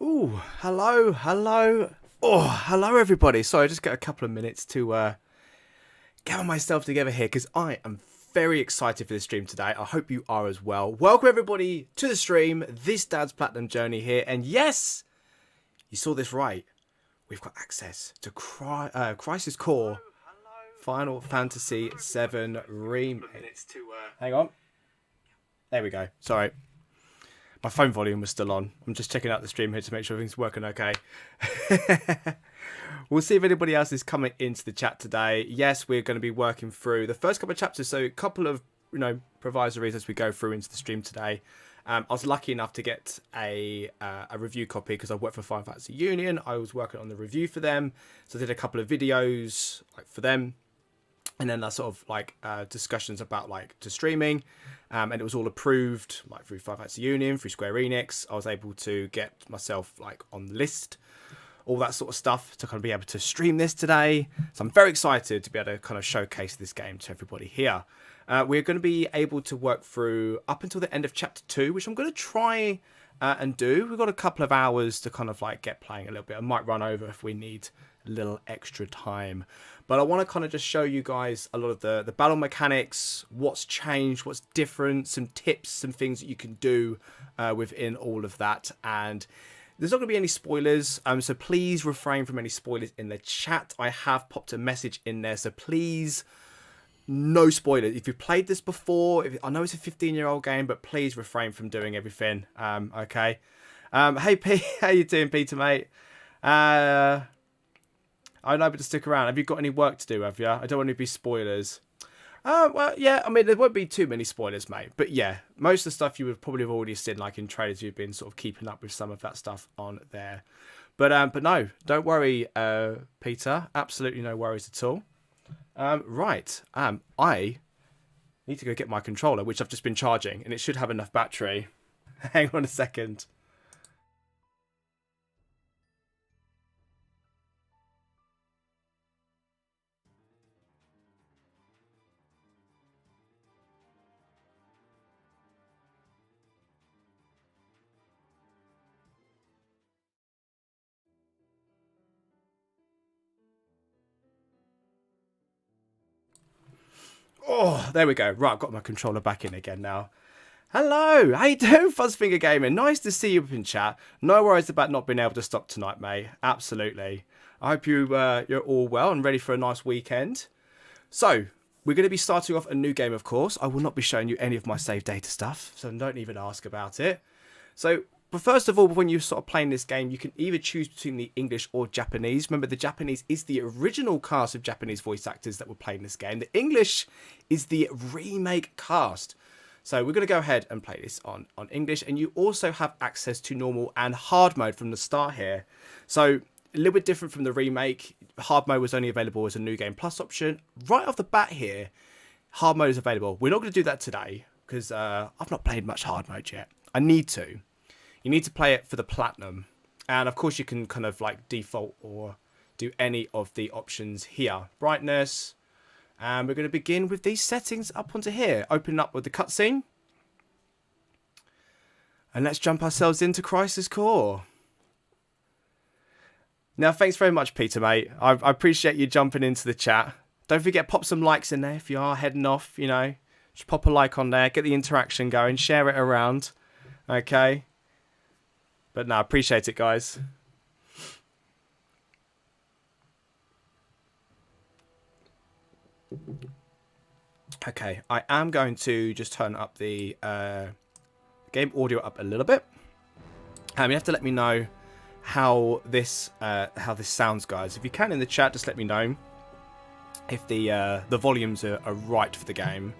Ooh, hello. Oh, hello everybody. Sorry, I just got a couple of minutes to gather myself together here because I am very excited for this stream today. I hope you are as well. Welcome everybody to the stream. This Dad's Platinum Journey here. And yes, you saw this right. We've got access to Crisis Core Final Fantasy VII Remake. Hang on. There we go. Sorry. My phone volume was still on. I'm just checking out the stream here to make sure everything's working okay. We'll see if anybody else is coming into the chat today. Yes, we're going to be working through the first couple of chapters. So a couple of, provisories as we go through into the stream today. I was lucky enough to get a review copy because I work for Final Fantasy Union. I was working on the review for them. So I did a couple of videos for them. And then that sort of discussions about to streaming. And it was all approved through Final Fantasy Union, through Square-Enix. I was able to get myself on the list, all that sort of stuff to kind of be able to stream this today. So I'm very excited to be able to kind of showcase this game to everybody here. We're going to be able to work through up until the end of chapter 2, which I'm going to try and do. We've got a couple of hours to kind of get playing a little bit. I might run over if we need a little extra time. But I want to kind of just show you guys a lot of the battle mechanics, what's changed, what's different, some tips, some things that you can do within all of that. And there's not going to be any spoilers, so please refrain from any spoilers in the chat. I have popped a message in there, so please, no spoilers. If you've played this before, I know it's a 15-year-old game, but please refrain from doing everything, okay? Hey, Pete, how you doing, Peter, mate? I'm able to stick around. Have you got any work to do, have you? I don't want to be spoilers. Well, yeah, I mean, there won't be too many spoilers, mate. But yeah, most of the stuff you would probably have already seen, in trailers. You've been sort of keeping up with some of that stuff on there. But no, don't worry, Peter. Absolutely no worries at all. Right. I need to go get my controller, which I've just been charging, and it should have enough battery. Hang on a second. Oh, there we go. Right, I've got my controller back in again now. Hello, how you doing, Fuzzfinger Gaming? Nice to see you up in chat. No worries about not being able to stop tonight, mate. Absolutely. I hope you're all well and ready for a nice weekend. So, we're going to be starting off a new game, of course. I will not be showing you any of my save data stuff, so don't even ask about it. So, but first of all, when you're sort of playing this game, you can either choose between the English or Japanese. Remember, the Japanese is the original cast of Japanese voice actors that were playing this game. The English is the remake cast. So we're going to go ahead and play this on English. And you also have access to normal and hard mode from the start here. So a little bit different from the remake. Hard mode was only available as a New Game Plus option. Right off the bat here, hard mode is available. We're not going to do that today because I've not played much hard mode yet. I need to. You need to play it for the platinum. And of course you can kind of default or do any of the options here. Brightness. And we're going to begin with these settings up onto here. Open up with the cutscene. And let's jump ourselves into Crisis Core. Now, thanks very much, Peter, mate. I appreciate you jumping into the chat. Don't forget, pop some likes in there if you are heading off, Just pop a like on there. Get the interaction going. Share it around. Okay. But no, appreciate it, guys. Okay, I am going to just turn up the game audio up a little bit. You have to let me know how this sounds, guys. If you can in the chat, just let me know if the volumes are right for the game.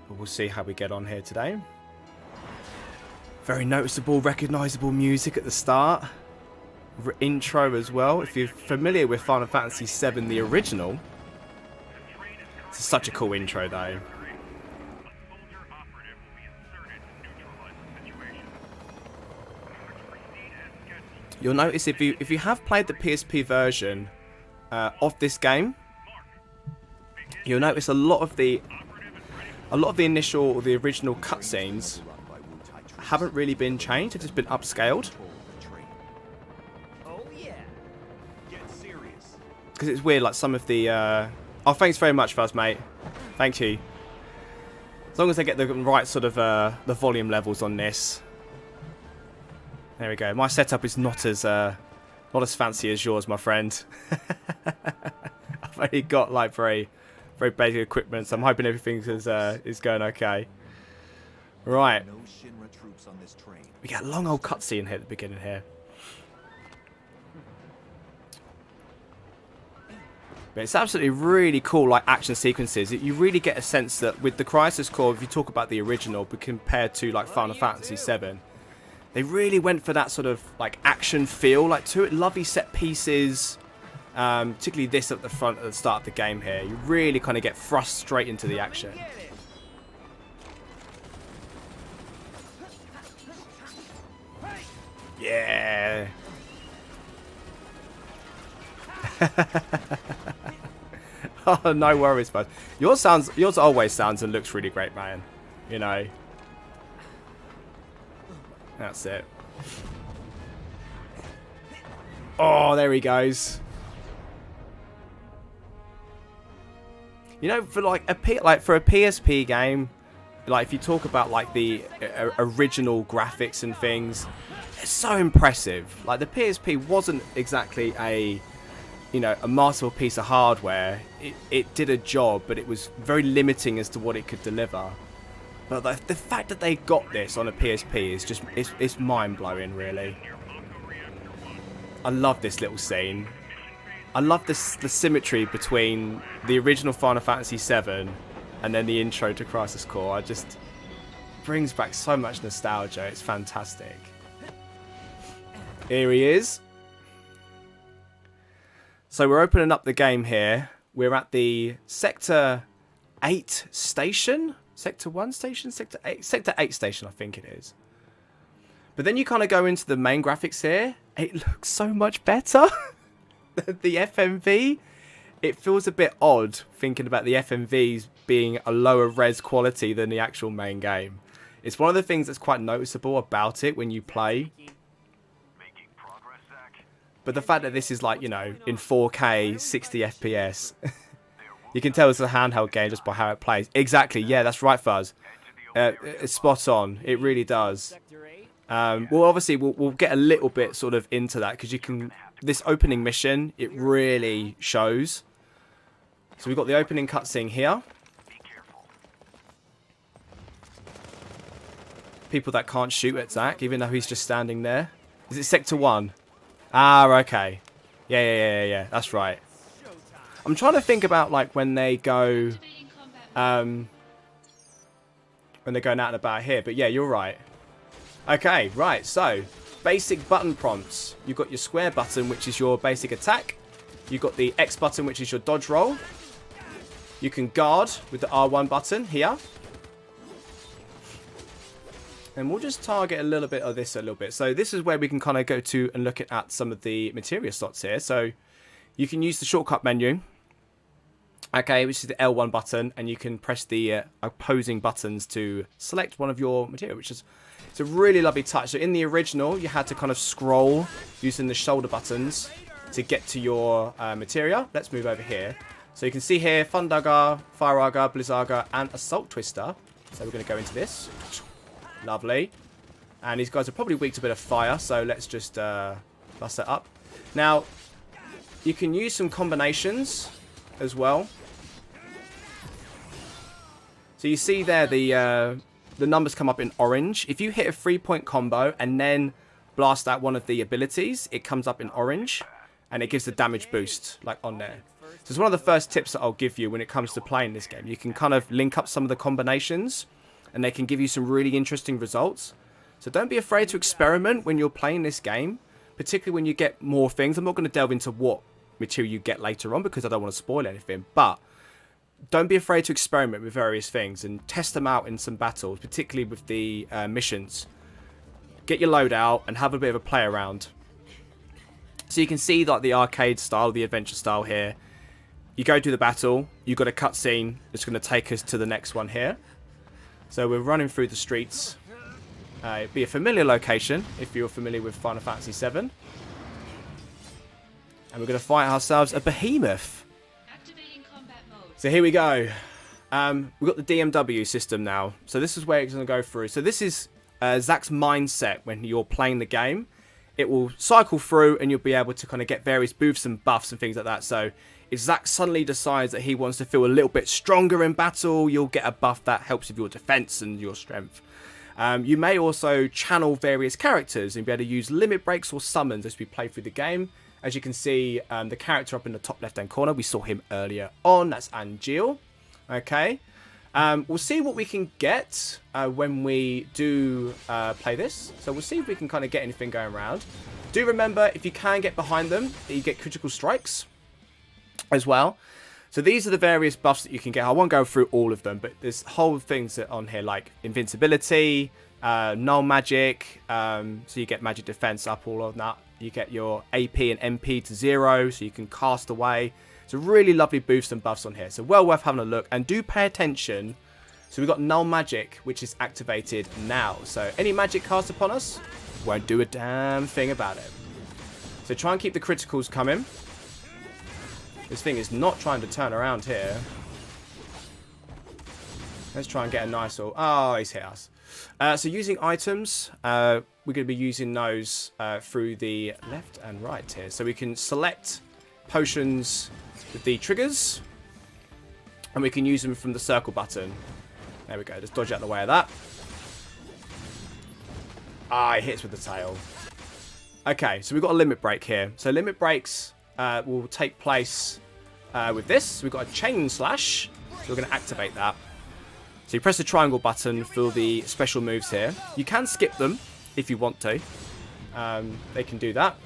But we'll see how we get on here today. Very noticeable, recognisable music at the start. Intro as well. If you're familiar with Final Fantasy VII, the original, it's such a cool intro though. You'll notice if you have played the PSP version of this game, you'll notice a lot of the initial or the original cutscenes haven't really been changed. They've just been upscaled. because it's weird, like some of the... Oh, thanks very much, Fuzz, mate. Thank you. As long as they get the right sort of the volume levels on this. There we go. My setup is not as fancy as yours, my friend. I've only got like very basic equipment, so I'm hoping everything is going okay. Right. We got a long old cutscene here at the beginning here. But it's absolutely really cool, like action sequences. You really get a sense that with the Crisis Core, if you talk about the original, but compared to like Final Fantasy VII, they really went for that sort of like action feel, like two lovely set pieces. Particularly this at the front at the start of the game here. You really kind of get thrust straight into the action. Yeah. Oh, no worries, bud. Yours always sounds and looks really great, man. You know. That's it. Oh, there he goes. You know, for like a PSP game, like if you talk about like the original graphics and things, it's so impressive. Like the PSP wasn't exactly a masterful piece of hardware. It did a job, but it was very limiting as to what it could deliver. But the fact that they got this on a PSP is just it's mind-blowing, really. I love this little scene. I love the symmetry between the original Final Fantasy VII and then the intro to Crisis Core. It just brings back so much nostalgia. It's fantastic. Here he is. So we're opening up the game here. We're at the Sector 8 station? Sector 1 station? Sector 8? Sector 8 station, I think it is. But then you kind of go into the main graphics here. It looks so much better. The FMV, it feels a bit odd thinking about the FMVs being a lower res quality than the actual main game. It's one of the things that's quite noticeable about it when you play. But the fact that this is like, you know, in 4K, 60 FPS, you can tell it's a handheld game just by how it plays. Exactly, yeah, that's right, Fuzz. It's spot on. It really does. Well, obviously, we'll get a little bit sort of into that because you can... This opening mission, it really shows. So we've got the opening cutscene here. People that can't shoot at Zack, even though he's just standing there. Is it Sector 1? Ah, okay. Yeah. That's right. I'm trying to think about like when they go... when they're going out and about here. But yeah, you're right. Okay, right. So... Basic button prompts. You've got your square button, which is your basic attack. You've got the X button, which is your dodge roll. You can guard with the R1 button here. And we'll just target a little bit of this a little bit. So this is where we can kind of go to and look at some of the materia slots here. So you can use the shortcut menu. Okay, which is the L1 button. And you can press the opposing buttons to select one of your materia, which is... It's a really lovely touch. So in the original, you had to kind of scroll using the shoulder buttons to get to your materia. Let's move over here. So you can see here, Thundaga, Fireaga, Blizzaga, and Assault Twister. So we're going to go into this. Lovely. And these guys are probably weak to a bit of fire, so let's just bust that up. Now, you can use some combinations as well. So you see there the numbers come up in orange. If you hit a 3-point combo and then blast out one of the abilities, it comes up in orange and it gives the damage boost like on there. So it's one of the first tips that I'll give you when it comes to playing this game. You can kind of link up some of the combinations and they can give you some really interesting results. So don't be afraid to experiment when you're playing this game, particularly when you get more things. I'm not going to delve into what material you get later on because I don't want to spoil anything, but don't be afraid to experiment with various things and test them out in some battles, particularly with the missions. Get your load out and have a bit of a play around. So you can see like the arcade style, the adventure style here. You go do the battle, you've got a cutscene that's going to take us to the next one here. So we're running through the streets. It'd be a familiar location if you're familiar with Final Fantasy VII. And we're going to fight ourselves a behemoth. Activating combat mode. So here we go. We've got the DMW system now. So this is where it's going to go through. So this is Zach's mindset when you're playing the game. It will cycle through and you'll be able to kind of get various boosts and buffs and things like that. So if Zach suddenly decides that he wants to feel a little bit stronger in battle, you'll get a buff that helps with your defense and your strength. You may also channel various characters and be able to use limit breaks or summons as we play through the game. As you can see, the character up in the top left-hand corner, we saw him earlier on. That's Angeal. Okay. We'll see what we can get when we do play this. So we'll see if we can kind of get anything going around. Do remember, if you can get behind them, you get critical strikes as well. So these are the various buffs that you can get. I won't go through all of them, but there's whole things on here like invincibility, null magic. So you get magic defense up, all of that. You get your AP and MP to 0, so you can cast away. It's a really lovely boost and buffs on here. So well worth having a look. And do pay attention. So we've got null magic, which is activated now. So any magic cast upon us won't do a damn thing about it. So try and keep the criticals coming. This thing is not trying to turn around here. Let's try and get a nice... Oh, he's hit us. So using items, we're going to be using those through the left and right here. So we can select potions with the triggers. And we can use them from the circle button. There we go. Just dodge out the way of that. Ah, it hits with the tail. Okay, so we've got a limit break here. So limit breaks will take place with this. We've got a chain slash. So we're going to activate that. So you press the triangle button for the special moves here. You can skip them if you want to. They can do that.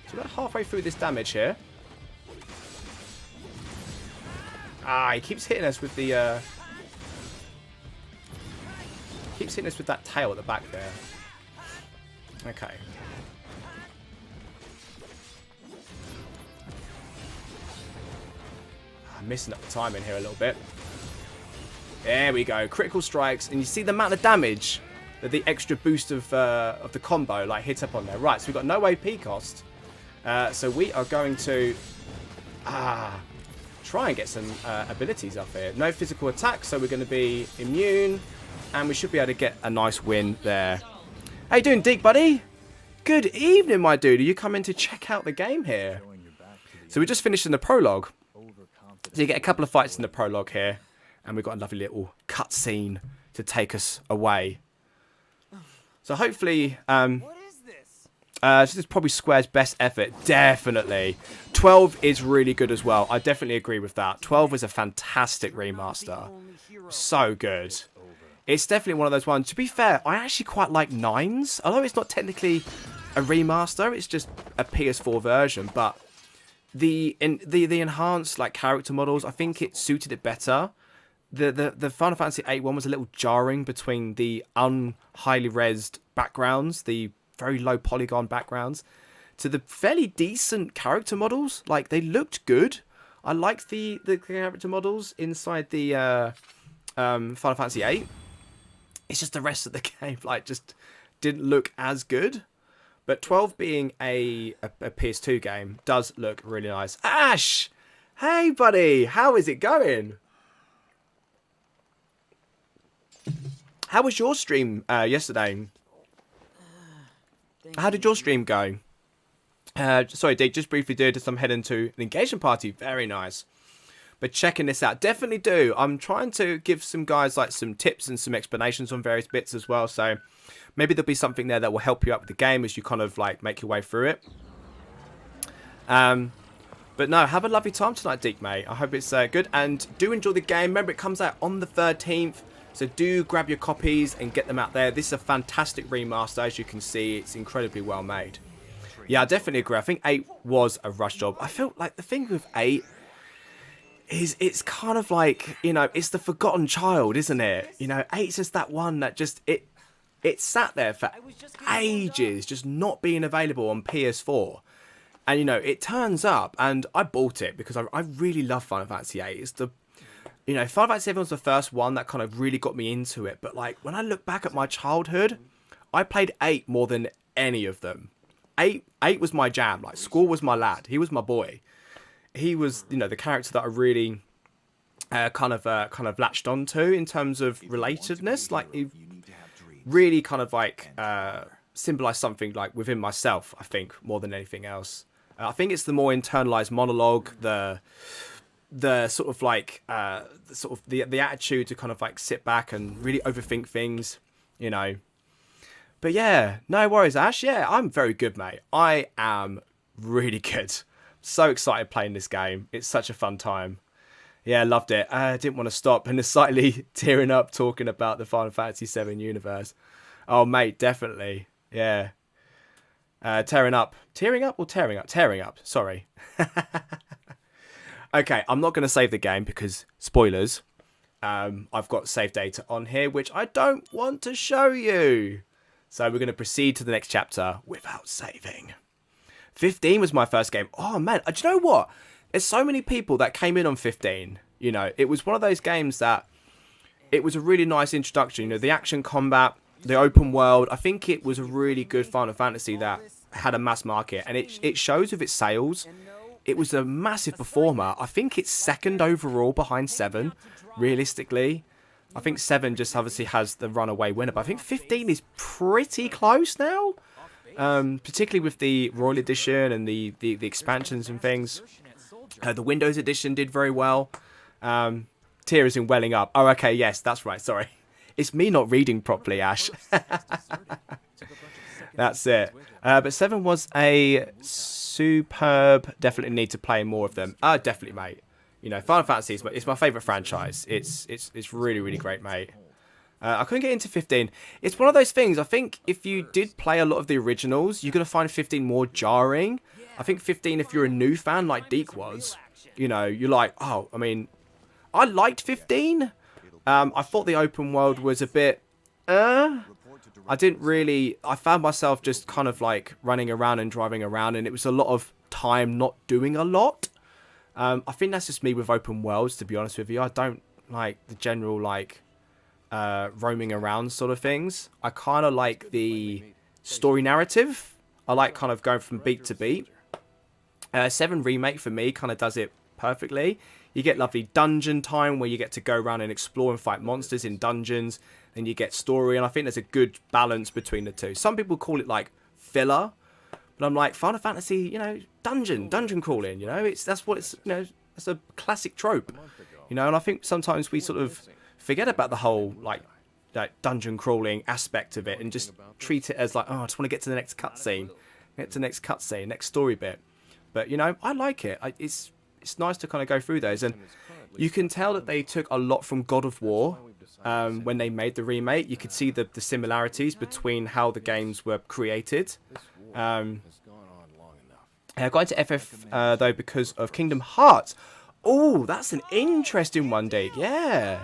So we're halfway through this damage here. Ah, he keeps hitting us with the... keeps hitting us with that tail at the back there. Okay. I'm missing up the timing here a little bit. There we go. Critical strikes. And you see the amount of damage that the extra boost of the combo like hits up on there. Right, so we've got no AP cost. So we are going to try and get some abilities up here. No physical attack, so we're going to be immune. And we should be able to get a nice win there. How you doing, Deke, buddy? Good evening, my dude. Are you coming to check out the game here? So we just finished in the prologue. So you get a couple of fights in the prologue here. And we've got a lovely little cutscene to take us away. So hopefully... this is probably Square's best effort. Definitely. 12 is really good as well. I definitely agree with that. 12 is a fantastic remaster. So good. It's definitely one of those ones. To be fair, I actually quite like 9's. Although it's not technically a remaster. It's just a PS4 version. But the enhanced like character models, I think it suited it better. The Final Fantasy VIII one was a little jarring between the highly resed backgrounds, the very low polygon backgrounds, to the fairly decent character models. Like, they looked good. I liked the character models inside the Final Fantasy VIII. It's just the rest of the game, like, just didn't look as good. But 12 being a PS2 game does look really nice. Ash! Hey, buddy! How is it going? How was your stream yesterday? How did your stream go? Sorry, Dick, just briefly did some heading to an engagement party. Very nice. But checking this out, definitely do. I'm trying to give some guys like some tips and some explanations on various bits as well. So maybe there'll be something there that will help you out with the game as you kind of like make your way through it. But no, have a lovely time tonight, Dick, mate. I hope it's good. And do enjoy the game. Remember, it comes out on the 13th. So do grab your copies and get them out there. This is a fantastic remaster. As you can see, it's incredibly well made. Yeah, I definitely agree. I think 8 was a rush job. I felt like the thing with 8 is it's kind of like, you know, it's the forgotten child, isn't it? You know, 8's just that one that just, it sat there for ages, just not being available on PS4. And, you know, it turns up, and I bought it because I really love Final Fantasy 8. It's the... You know, Final Fantasy VII was the first one that kind of really got me into it. But, like, when I look back at my childhood, I played 8 more than any of them. eight was my jam. Like Squall was my lad. He was my boy. He was, you know, the character that I really kind of latched onto in terms of relatedness. Like he really kind of like symbolized something like within myself, I think, more than anything else. I think it's the more internalized monologue, the sort of like the attitude to kind of like sit back and really overthink things, you know. But yeah, no worries, Ash. Yeah, I'm very good, mate. I am really good. So excited playing this game. It's such a fun time. Yeah, loved it. I didn't want to stop and slightly tearing up talking about the Final Fantasy VII universe. Oh, mate, definitely. Yeah. Tearing up. Tearing up or tearing up? Tearing up. Sorry. Okay, I'm not going to save the game because spoilers. I've got save data on here, which I don't want to show you. So we're going to proceed to the next chapter without saving. 15 was my first game. Oh, man. Do you know what? There's so many people that came in on 15. You know, it was one of those games that it was a really nice introduction. You know, the action combat, the open world. I think it was a really good Final Fantasy that had a mass market. And it shows with its sales. It was a massive performer. I think it's second overall behind 7, realistically. I think 7 just obviously has the runaway winner. But I think 15 is pretty close now. Particularly with the Royal Edition and the expansions and things. The Windows Edition did very well. Tears in welling up. Oh, okay, yes, that's right. Sorry. It's me not reading properly, Ash. That's it. But 7 was a superb. Definitely need to play more of them. Definitely, mate. You know, Final Fantasy is my favourite franchise. It's really, really great, mate. I couldn't get into 15. It's one of those things. I think if you did play a lot of the originals, you're going to find 15 more jarring. I think 15, if you're a new fan like Deke was, you know, you're like, oh, I mean, I liked 15. I thought the open world was a bit, I found myself just kind of like running around and driving around, and it was a lot of time not doing a lot. I think that's just me with open worlds, to be honest with you. I don't like the general like roaming around sort of things. I kind of like the story narrative. I like kind of going from beat to beat. 7 Remake for me kind of does it perfectly. You get lovely dungeon time where you get to go around and explore and fight monsters in dungeons. Then you get story, and I think there's a good balance between the two. Some people call it like filler, but I'm like, Final Fantasy, you know, dungeon crawling, you know, that's what it's, you know, that's a classic trope, you know. And I think sometimes we sort of forget about the whole like dungeon crawling aspect of it and just treat it as like, oh, I just want to get to the next cutscene, next story bit. But you know, I like it. It's nice to kind of go through those, and you can tell that they took a lot from God of War when they made the remake. You could see the similarities between how the games were created. I got into FF though because of Kingdom Hearts. Oh, that's an interesting one, Dave. Yeah.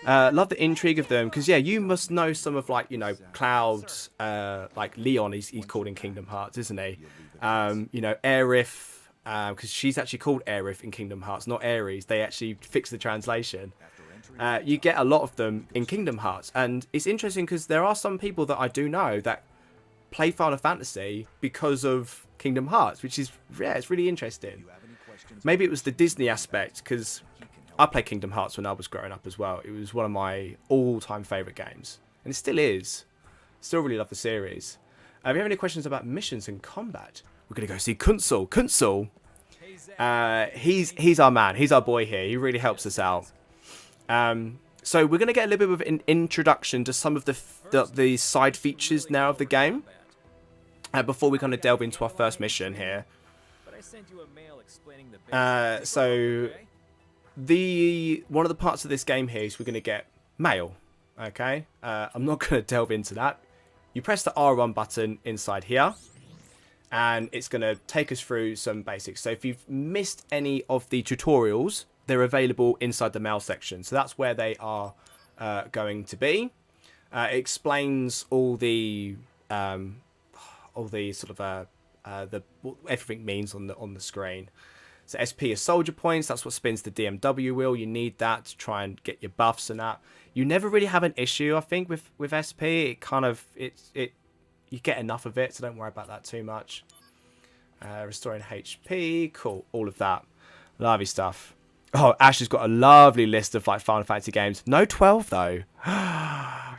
Love the intrigue of them, because yeah, you must know some of like, you know, Cloud's like Leon, he's called in Kingdom Hearts, isn't he? You know, Aerith, because she's actually called Aerith in Kingdom Hearts, not Ares. They actually fixed the translation. You get a lot of them in Kingdom Hearts, and it's interesting because there are some people that I do know that play Final Fantasy because of Kingdom Hearts, which is, yeah, it's really interesting. Maybe it was the Disney aspect, because I played Kingdom Hearts when I was growing up as well. It was one of my all-time favourite games, and it still is. Still really love the series. If you have any questions about missions and combat, we're going to go see Kunsel. Kunsel, he's our man. He's our boy here. He really helps us out. So we're going to get a little bit of an introduction to some of the side features now of the game, before we kind of delve into our first mission here. So one of the parts of this game here is we're going to get mail. Okay, I'm not going to delve into that. You press the R1 button inside here, and it's going to take us through some basics. So if you've missed any of the tutorials, they're available inside the mail section. So that's where they are going to be. It explains all the sort of what everything means on the screen. So SP is soldier points. That's what spins the DMW wheel. You need that to try and get your buffs and that. You never really have an issue, I think, with SP. It kind of you you get enough of it, so don't worry about that too much. Restoring HP, cool, all of that. Lovely stuff. Oh, Ash has got a lovely list of like Final Fantasy games. No 12 though.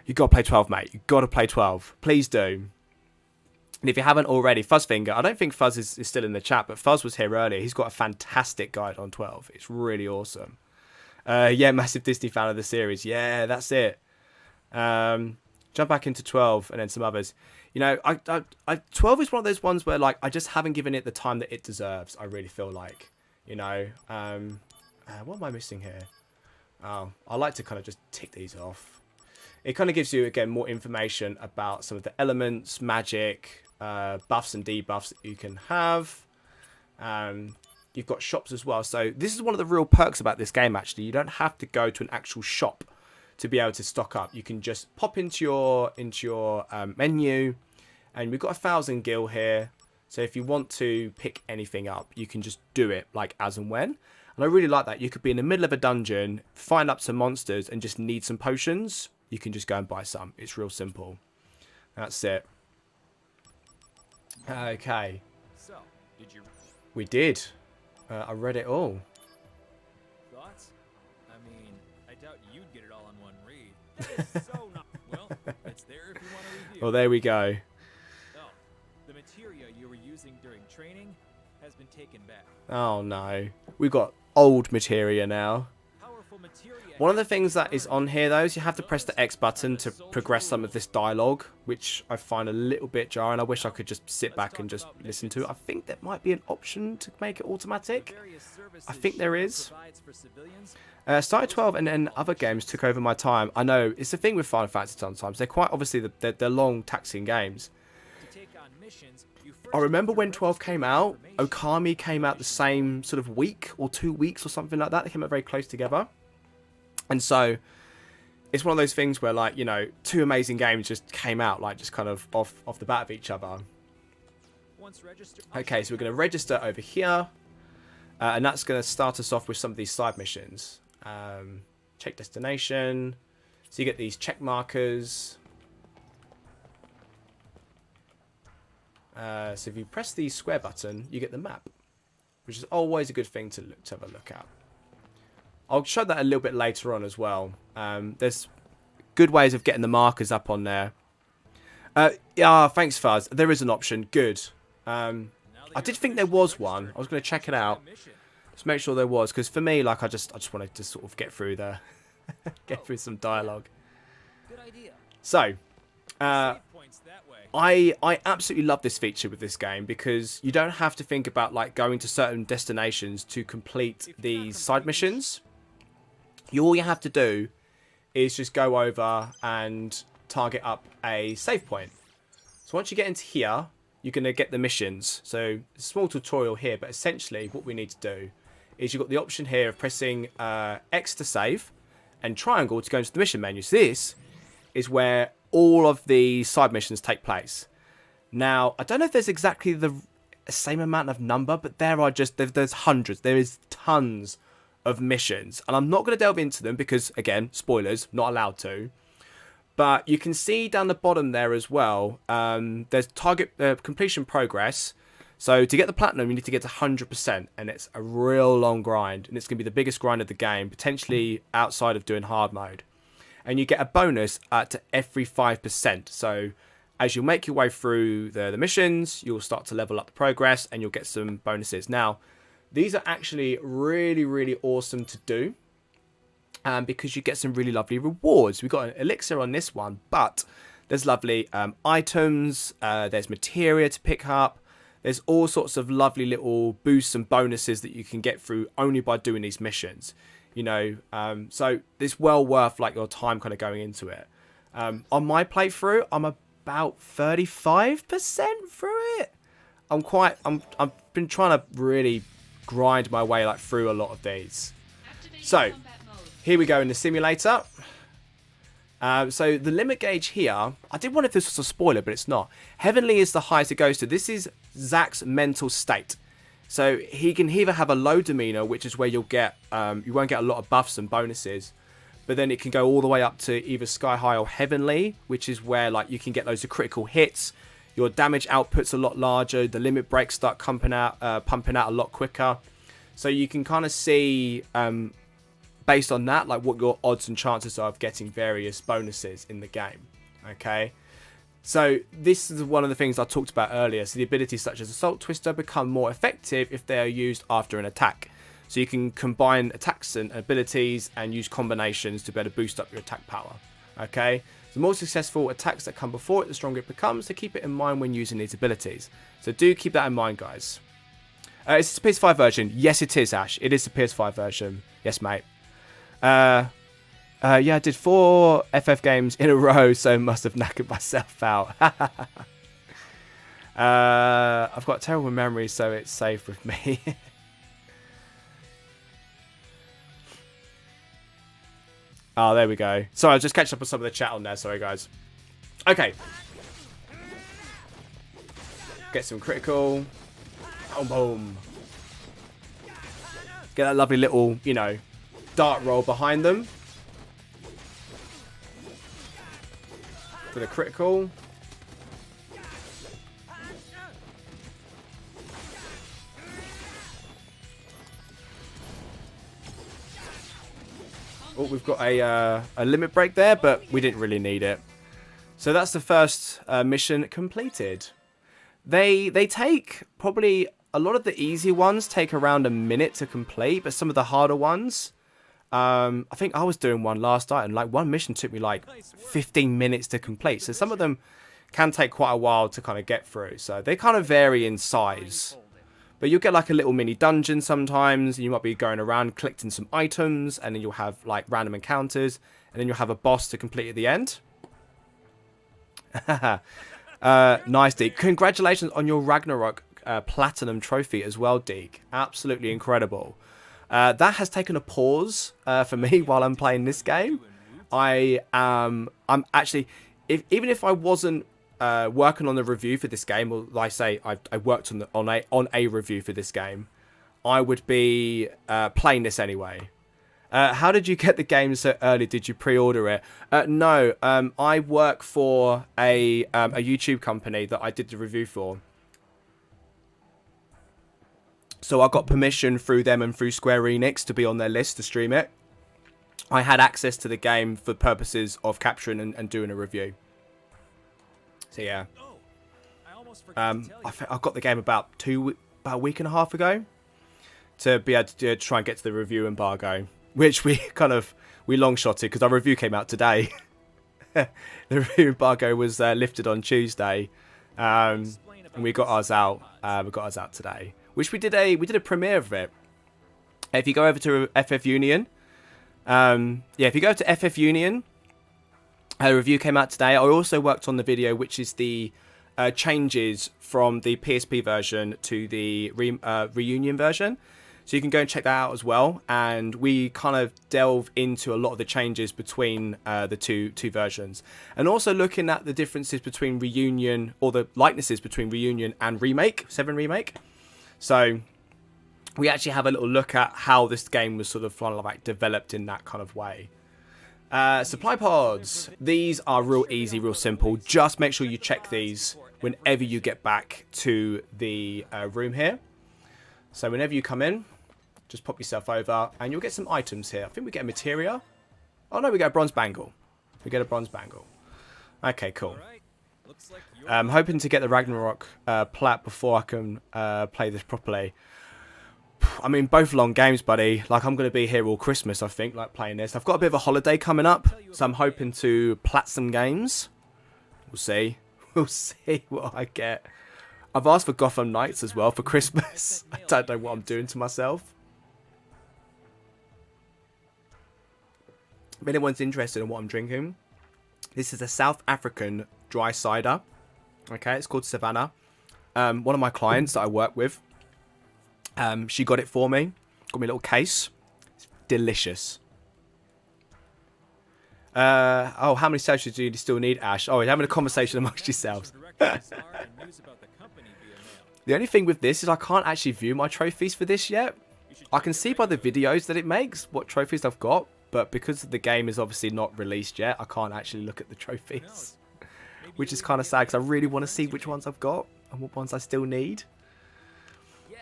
You got to play 12, mate. You got to play 12. Please do. And if you haven't already, Fuzzfinger, I don't think Fuzz is still in the chat, but Fuzz was here earlier. He's got a fantastic guide on 12. It's really awesome. Yeah, massive Disney fan of the series. Yeah, that's it. Jump back into 12 and then some others. You know, 12 is one of those ones where like I just haven't given it the time that it deserves. I really feel like, you know, what am I missing here? Oh, I like to kind of just tick these off. It kind of gives you again more information about some of the elements, magic, buffs and debuffs that you can have. You've got shops as well. So this is one of the real perks about this game. Actually, you don't have to go to an actual shop to be able to stock up. You can just pop into your menu, and we've got 1,000 gil here. So if you want to pick anything up, you can just do it like as and when. And I really like that. You could be in the middle of a dungeon, find up some monsters, and just need some potions. You can just go and buy some. It's real simple. That's it. Okay. So, did you? We did. I read it all. Thoughts? I mean, I doubt you'd get it all on one read. That is so not. Well, it's there if you want to review. Well, there we go. Oh, the materia you were using during training has been taken back. Oh no. We've got old materia now. Powerful materia. One of the things that is on here, though, is you have to press the X button to progress some of this dialogue, which I find a little bit jarring. I wish I could just sit back and just listen to it. I think there might be an option to make it automatic. I think there is. Started 12 and then other games took over my time. I know, it's the thing with Final Fantasy sometimes. They're quite obviously, they're long, taxing games. I remember when 12 came out, Okami came out the same sort of week or 2 weeks or something like that. They came out very close together. And so it's one of those things where, like, you know, two amazing games just came out, like, just kind of off the bat of each other. Okay, so we're going to register over here. And that's going to start us off with some of these side missions. Check destination. So you get these check markers. So if you press the square button, you get the map, which is always a good thing to have a look at. I'll show that a little bit later on as well. There's good ways of getting the markers up on there. Yeah, thanks, Fuzz. There is an option. Good. I did think there was one. I was going to check it out. Just make sure there was, because for me, like, I just wanted to sort of get through the get through some dialogue. Good idea. So, I absolutely love this feature with this game, because you don't have to think about like going to certain destinations to complete these side missions. All you have to do is just go over and target up a save point. So once you get into here, you're going to get the missions. So a small tutorial here, but essentially what we need to do is you've got the option here of pressing X to save and triangle to go into the mission menu. So this is where all of the side missions take place. Now, I don't know if there's exactly the same amount of number, but there's hundreds. There is tons of missions, and I'm not going to delve into them because, again, spoilers, not allowed to. But you can see down the bottom there as well, there's target completion progress. So to get the platinum, you need to get to 100%, and it's a real long grind, and it's going to be the biggest grind of the game, potentially outside of doing hard mode. And you get a bonus to every 5%. So as you make your way through the missions, you'll start to level up the progress, and you'll get some bonuses. Now, these are actually really, really awesome to do, because you get some really lovely rewards. We've got an elixir on this one, but there's lovely items, there's materia to pick up, there's all sorts of lovely little boosts and bonuses that you can get through only by doing these missions. You know, so it's well worth like your time kind of going into it. On my playthrough, I'm about 35% through it. I've been trying to really grind my way like through a lot of these. So here we go in the simulator. So the limit gauge here, I did wonder if this was a spoiler, but it's not. Heavenly is the highest it goes to. This is Zach's mental state. So he can either have a low demeanor, which is where you'll get, you won't get a lot of buffs and bonuses, but then it can go all the way up to either sky high or heavenly, which is where like you can get loads of critical hits. Your damage output's a lot larger. The limit breaks start pumping out a lot quicker. So you can kind of see, based on that, like what your odds and chances are of getting various bonuses in the game. Okay. So this is one of the things I talked about earlier. So the abilities such as Assault Twister become more effective if they are used after an attack. So you can combine attacks and abilities and use combinations to better boost up your attack power. Okay. The more successful attacks that come before it, the stronger it becomes. So keep it in mind when using these abilities. So do keep that in mind, guys. It's the PS5 version. Yes, it is, Ash. It is the PS5 version. Yes, mate. Yeah, I did 4 FF games in a row, so must have knackered myself out. I've got terrible memory, so it's safe with me. Oh, there we go. Sorry, I'll just catch up with some of the chat on there. Sorry, guys. Okay. Get some critical. Boom, boom. Get that lovely little, you know, dart roll behind them. For the critical. Oh, we've got a limit break there, but we didn't really need it. So that's the first mission completed. They take probably a lot of the easy ones take around a minute to complete, but some of the harder ones, I think I was doing one last night, and like one mission took me like 15 minutes to complete. So some of them can take quite a while to kind of get through. So they kind of vary in size. But you'll get like a little mini dungeon sometimes. And you might be going around collecting some items. And then you'll have like random encounters. And then you'll have a boss to complete at the end. Nice, Deke. Congratulations on your Ragnarok Platinum trophy as well, Deke. Absolutely incredible. That has taken a pause for me while I'm playing this game. I'm actually... even if I wasn't working on the review for this game, or like I say, I worked on a review for this game, I would be playing this anyway. How did you get the game so early? Did you pre-order it? No, I work for a YouTube company that I did the review for. So I got permission through them and through Square-Enix to be on their list to stream it. I had access to the game for purposes of capturing and doing a review. So yeah, I got the game about a week and a half ago to be able to try and get to the review embargo, which we long shotted because our review came out today. The review embargo was lifted on Tuesday, and we got ours out. We got ours out today, which we did a premiere of it. If you go over to FF Union, if you go to FF Union. A review came out today. I also worked on the video, which is the changes from the PSP version to the Reunion version. So you can go and check that out as well. And we kind of delve into a lot of the changes between the two versions. And also looking at the differences between Reunion, or the likenesses between Reunion and Remake, 7 Remake. So we actually have a little look at how this game was sort of like developed in that kind of way. Supply pods. These are real easy, real simple. Just make sure you check these whenever you get back to the room here. So whenever you come in, just pop yourself over and you'll get some items here. I think we get a materia. Oh no, we get a bronze bangle. We get a bronze bangle. Okay, cool. I'm hoping to get the Ragnarok plat before I can play this properly. I mean, both long games, buddy. Like, I'm going to be here all Christmas, I think, like, playing this. I've got a bit of a holiday coming up, so I'm hoping to plat some games. We'll see. We'll see what I get. I've asked for Gotham Knights as well for Christmas. I don't know what I'm doing to myself. If anyone's interested in what I'm drinking, this is a South African dry cider. Okay, it's called Savannah. One of my clients that I work with, she got it for me. Got me a little case. It's delicious. Oh, how many socials do you still need, Ash? Oh, you're having a conversation amongst yourselves. The only thing with this is I can't actually view my trophies for this yet. I can see by the videos that it makes what trophies I've got, but because the game is obviously not released yet, I can't actually look at the trophies. which is kind of sad because I really want to see which ones I've got and what ones I still need. Yes.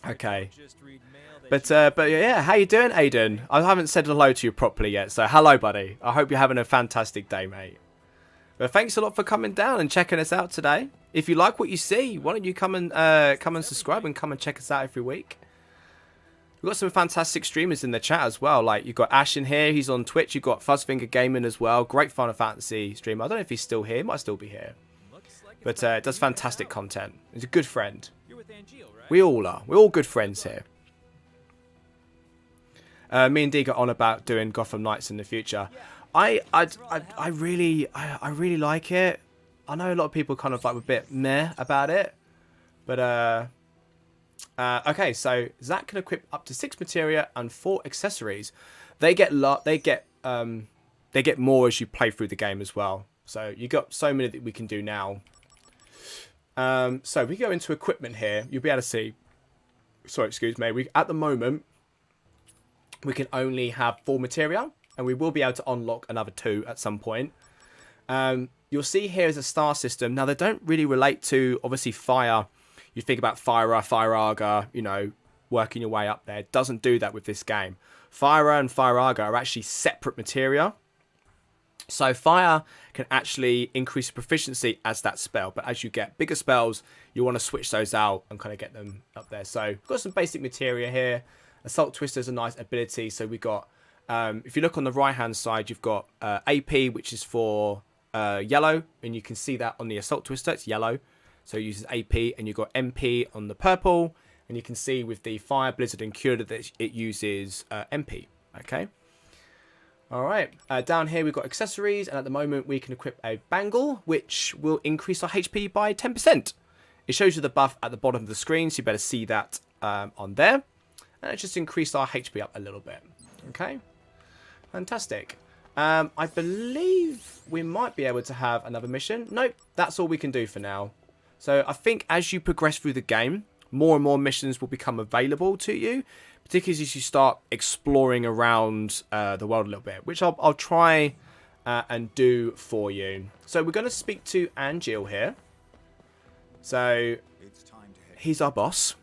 Okay. Just read mail that But yeah, how you doing, Aiden? I haven't said hello to you properly yet, so hello, buddy. I hope you're having a fantastic day, mate. But thanks a lot for coming down and checking us out today. If you like what you see, why don't you come and subscribe and come and check us out every week. We've got some fantastic streamers in the chat as well. Like, you've got Ash in here. He's on Twitch. You've got Fuzzfinger Gaming as well. Great Final Fantasy streamer. I don't know if he's still here. He might still be here. looks like But it does fantastic content. He's a good friend. You're with Angel, right? We all are. We're all good friends here. Me and Dee got on about doing Gotham Knights in the future. I really like it. I know a lot of people kind of like a bit meh about it. But okay, so Zach can equip up to 6 materia and 4 accessories. They get more as you play through the game as well. So you got so many that we can do now. So we go into equipment here. You'll be able to see. Sorry, excuse me. At the moment we can only have 4 materia, and we will be able to unlock another 2 at some point. You'll see here is a star system. Now they don't really relate to obviously fire. You think about Fire, you know, working your way up there. It doesn't do that with this game. Fire and Fire-Aga are actually separate materia. So Fire can actually increase proficiency as that spell. But as you get bigger spells, you want to switch those out and kind of get them up there. So we've got some basic materia here. Assault Twister is a nice ability. So we got, if you look on the right-hand side, you've got AP, which is for yellow. And you can see that on the Assault Twister, it's yellow. So it uses AP, and you've got MP on the purple, and you can see with the Fire, Blizzard, and Cure that it uses MP. Okay. All right. Down here we've got accessories, and at the moment we can equip a bangle, which will increase our HP by 10%. It shows you the buff at the bottom of the screen, so you better see that on there, and it just increased our HP up a little bit. Okay. Fantastic. I believe we might be able to have another mission. Nope, that's all we can do for now. So I think as you progress through the game, more and more missions will become available to you, particularly as you start exploring around the world a little bit, which I'll try and do for you. So we're going to speak to Angel here. So he's our boss.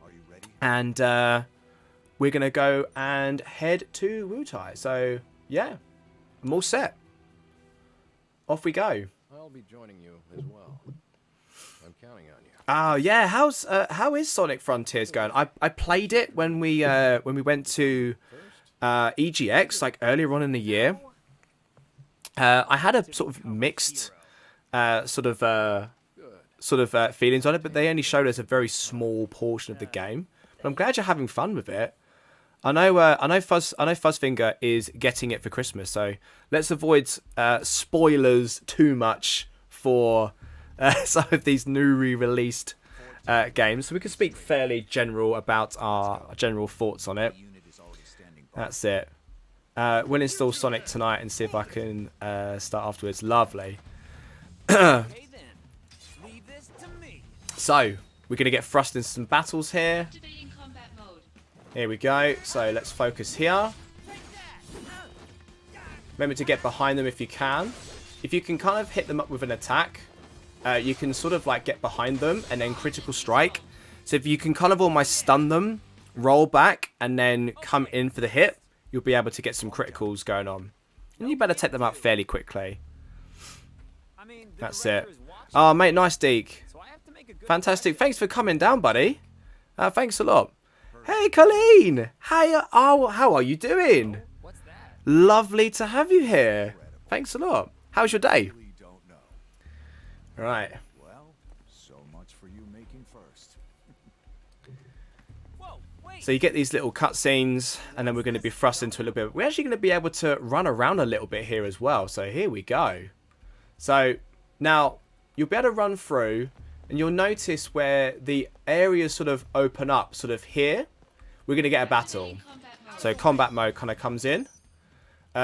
Are you ready? And we're going to go and head to Wutai. So yeah, I'm all set. Off we go. I'll be joining you as well. I'm counting on you. Oh yeah, how is Sonic Frontiers going? I played it when we went to EGX like earlier on in the year. I had a sort of mixed feelings on it, but they only showed us a very small portion of the game. But I'm glad you're having fun with it. I know Fuzzfinger is getting it for Christmas, so let's avoid spoilers too much for some of these newly released games, so we can speak fairly general about our general thoughts on it. That's it. We'll install Sonic tonight and see if I can start afterwards. Lovely. Okay then. Leave this to me. So we're gonna get thrust in some battles here. Activating combat mode. Here we go. So let's focus here. Remember to get behind them if you can. If you can kind of hit them up with an attack, you can sort of like get behind them and then critical strike. So if you can kind of almost stun them, roll back, and then come in for the hit, you'll be able to get some criticals going on. And you better take them out fairly quickly. I mean, the That's director it. is watching, Oh, mate, nice, Deke. so I have to make a good Fantastic. Thanks for coming down, buddy. Thanks a lot. Hey, Colleen. How are you doing? What's that? Lovely to have you here. Thanks a lot. How's your day? Really don't know. Right. Well, so much for you making first. Whoa, wait. So you get these little cutscenes, and then we're going to be thrust into a little bit. We're actually going to be able to run around a little bit here as well. So here we go. So now you'll be able to run through, and you'll notice where the areas sort of open up, sort of here. We're going to get a battle. Combat mode. So combat mode kind of comes in.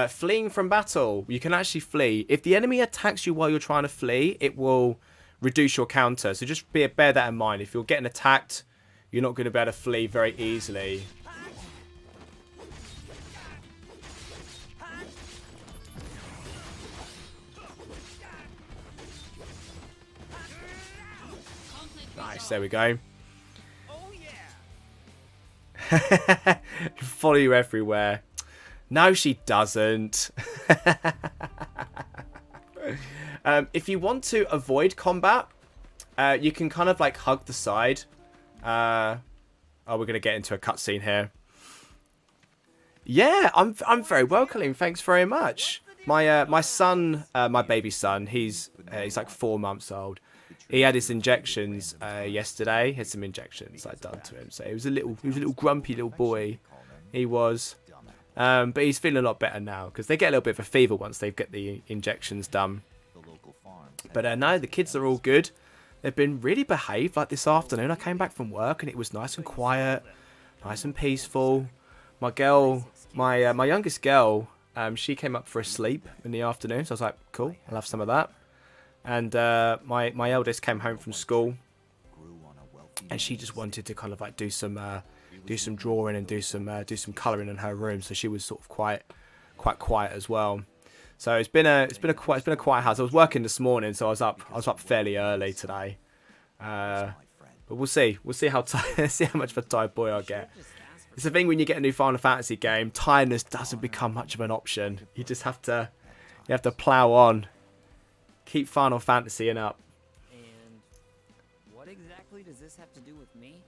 Fleeing from battle. You can actually flee. If the enemy attacks you while you're trying to flee, it will reduce your counter. So just bear that in mind. If you're getting attacked, you're not going to be able to flee very easily. nice. There we go. Oh yeah. Follow you everywhere. No, she doesn't. If you want to avoid combat, you can kind of like hug the side. Oh, we're gonna get into a cutscene here. Yeah, I'm very well, Colleen. Thanks very much. My son, my baby son, he's like 4 months old. He had his injections yesterday. He had some injections I'd done to him, so he was a little grumpy little boy. He was, but he's feeling a lot better now because they get a little bit of a fever once they get the injections done. But no, the kids are all good. They've been really behaved. Like this afternoon, I came back from work and it was nice and quiet, nice and peaceful. My girl, my youngest girl, she came up for a sleep in the afternoon, so I was like, cool, I'll have some of that. And my eldest came home from school, and she just wanted to kind of like do some drawing and do some colouring in her room. So she was sort of quite quiet as well. So it's been a quiet house. I was working this morning, so I was up fairly early today. But we'll see how much of a tired boy I get. It's the thing when you get a new Final Fantasy game, tiredness doesn't become much of an option. You just have to plow on, keep Final Fantasying up. And what exactly does this have to do with me?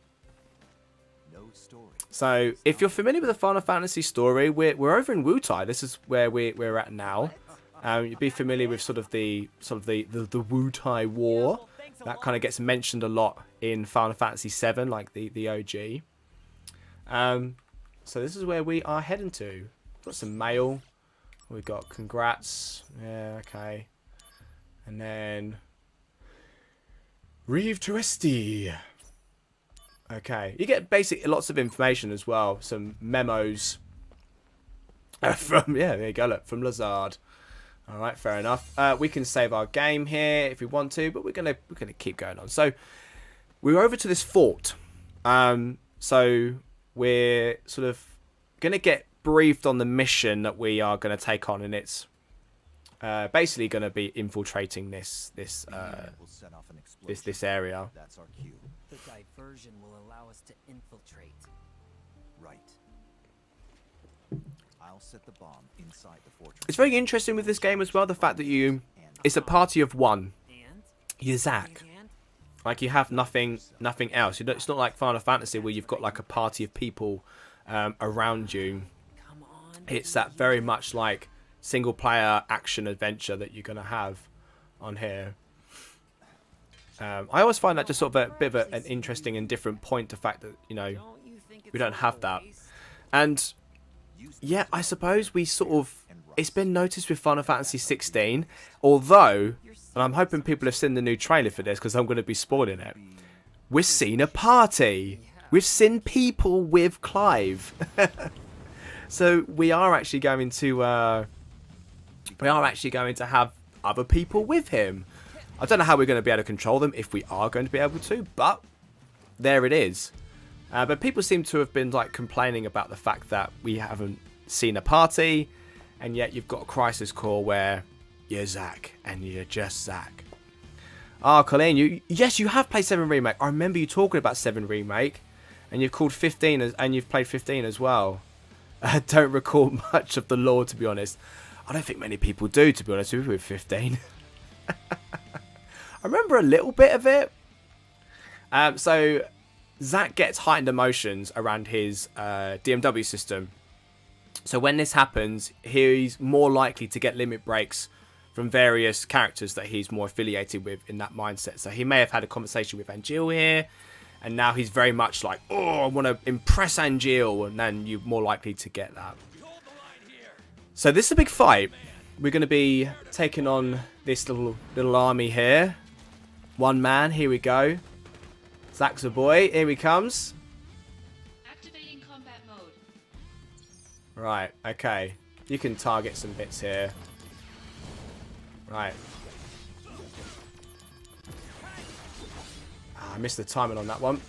No story. So if you're familiar with the Final Fantasy story, we're over in Wutai. This is where we're at now. You'd be familiar with sort of the Wutai War. That kind of gets mentioned a lot in Final Fantasy VII, like the OG. So this is where we are heading to. Got some mail. We got congrats. Yeah, okay. And then Reeve to SD. Okay, you get basically lots of information as well. Some memos from there you go. Look, from Lazard. All right, fair enough. We can save our game here if we want to, but we're gonna keep going on. So we're over to this fort. So we're sort of gonna get briefed on the mission that we are gonna take on, and it's basically gonna be infiltrating this area. That's our cue. The diversion will allow us to infiltrate. Right. I'll set the bomb inside the fortress. It's very interesting with this game as well, the fact that it's a party of one. And? You're Zack. And? Like you have nothing else. It's not like Final Fantasy where you've got like a party of people around you. Come on. It's that very much like single player action adventure that you're gonna have on here. I always find that just sort of a bit of an interesting and different point, the fact that we don't have that. And yeah, I suppose we sort of, it's been noticed with Final Fantasy 16, although, and I'm hoping people have seen the new trailer for this because I'm going to be spoiling it, we've seen a party. We've seen people with Clive. So we are actually going to have other people with him. I don't know how we're going to be able to control them, if we are going to be able to, but there it is. But people seem to have been like complaining about the fact that we haven't seen a party, and yet you've got a crisis core where you're Zack and you're just Zack. Ah, Colleen, yes, you have played 7 Remake. I remember you talking about 7 Remake, and you've called 15 and you've played 15 as well. I don't recall much of the lore, to be honest. I don't think many people do, to be honest with 15. I remember a little bit of it. So Zack gets heightened emotions around his DMW system. So when this happens, he's more likely to get limit breaks from various characters that he's more affiliated with in that mindset. So he may have had a conversation with Angeal here, and now he's very much like, oh, I want to impress Angeal, and then you're more likely to get that. So this is a big fight. We're going to be taking on this little army here. One man, here we go. Zack's a boy, here he comes. Activating combat mode. Right, okay. You can target some bits here. Right. I missed the timing on that one.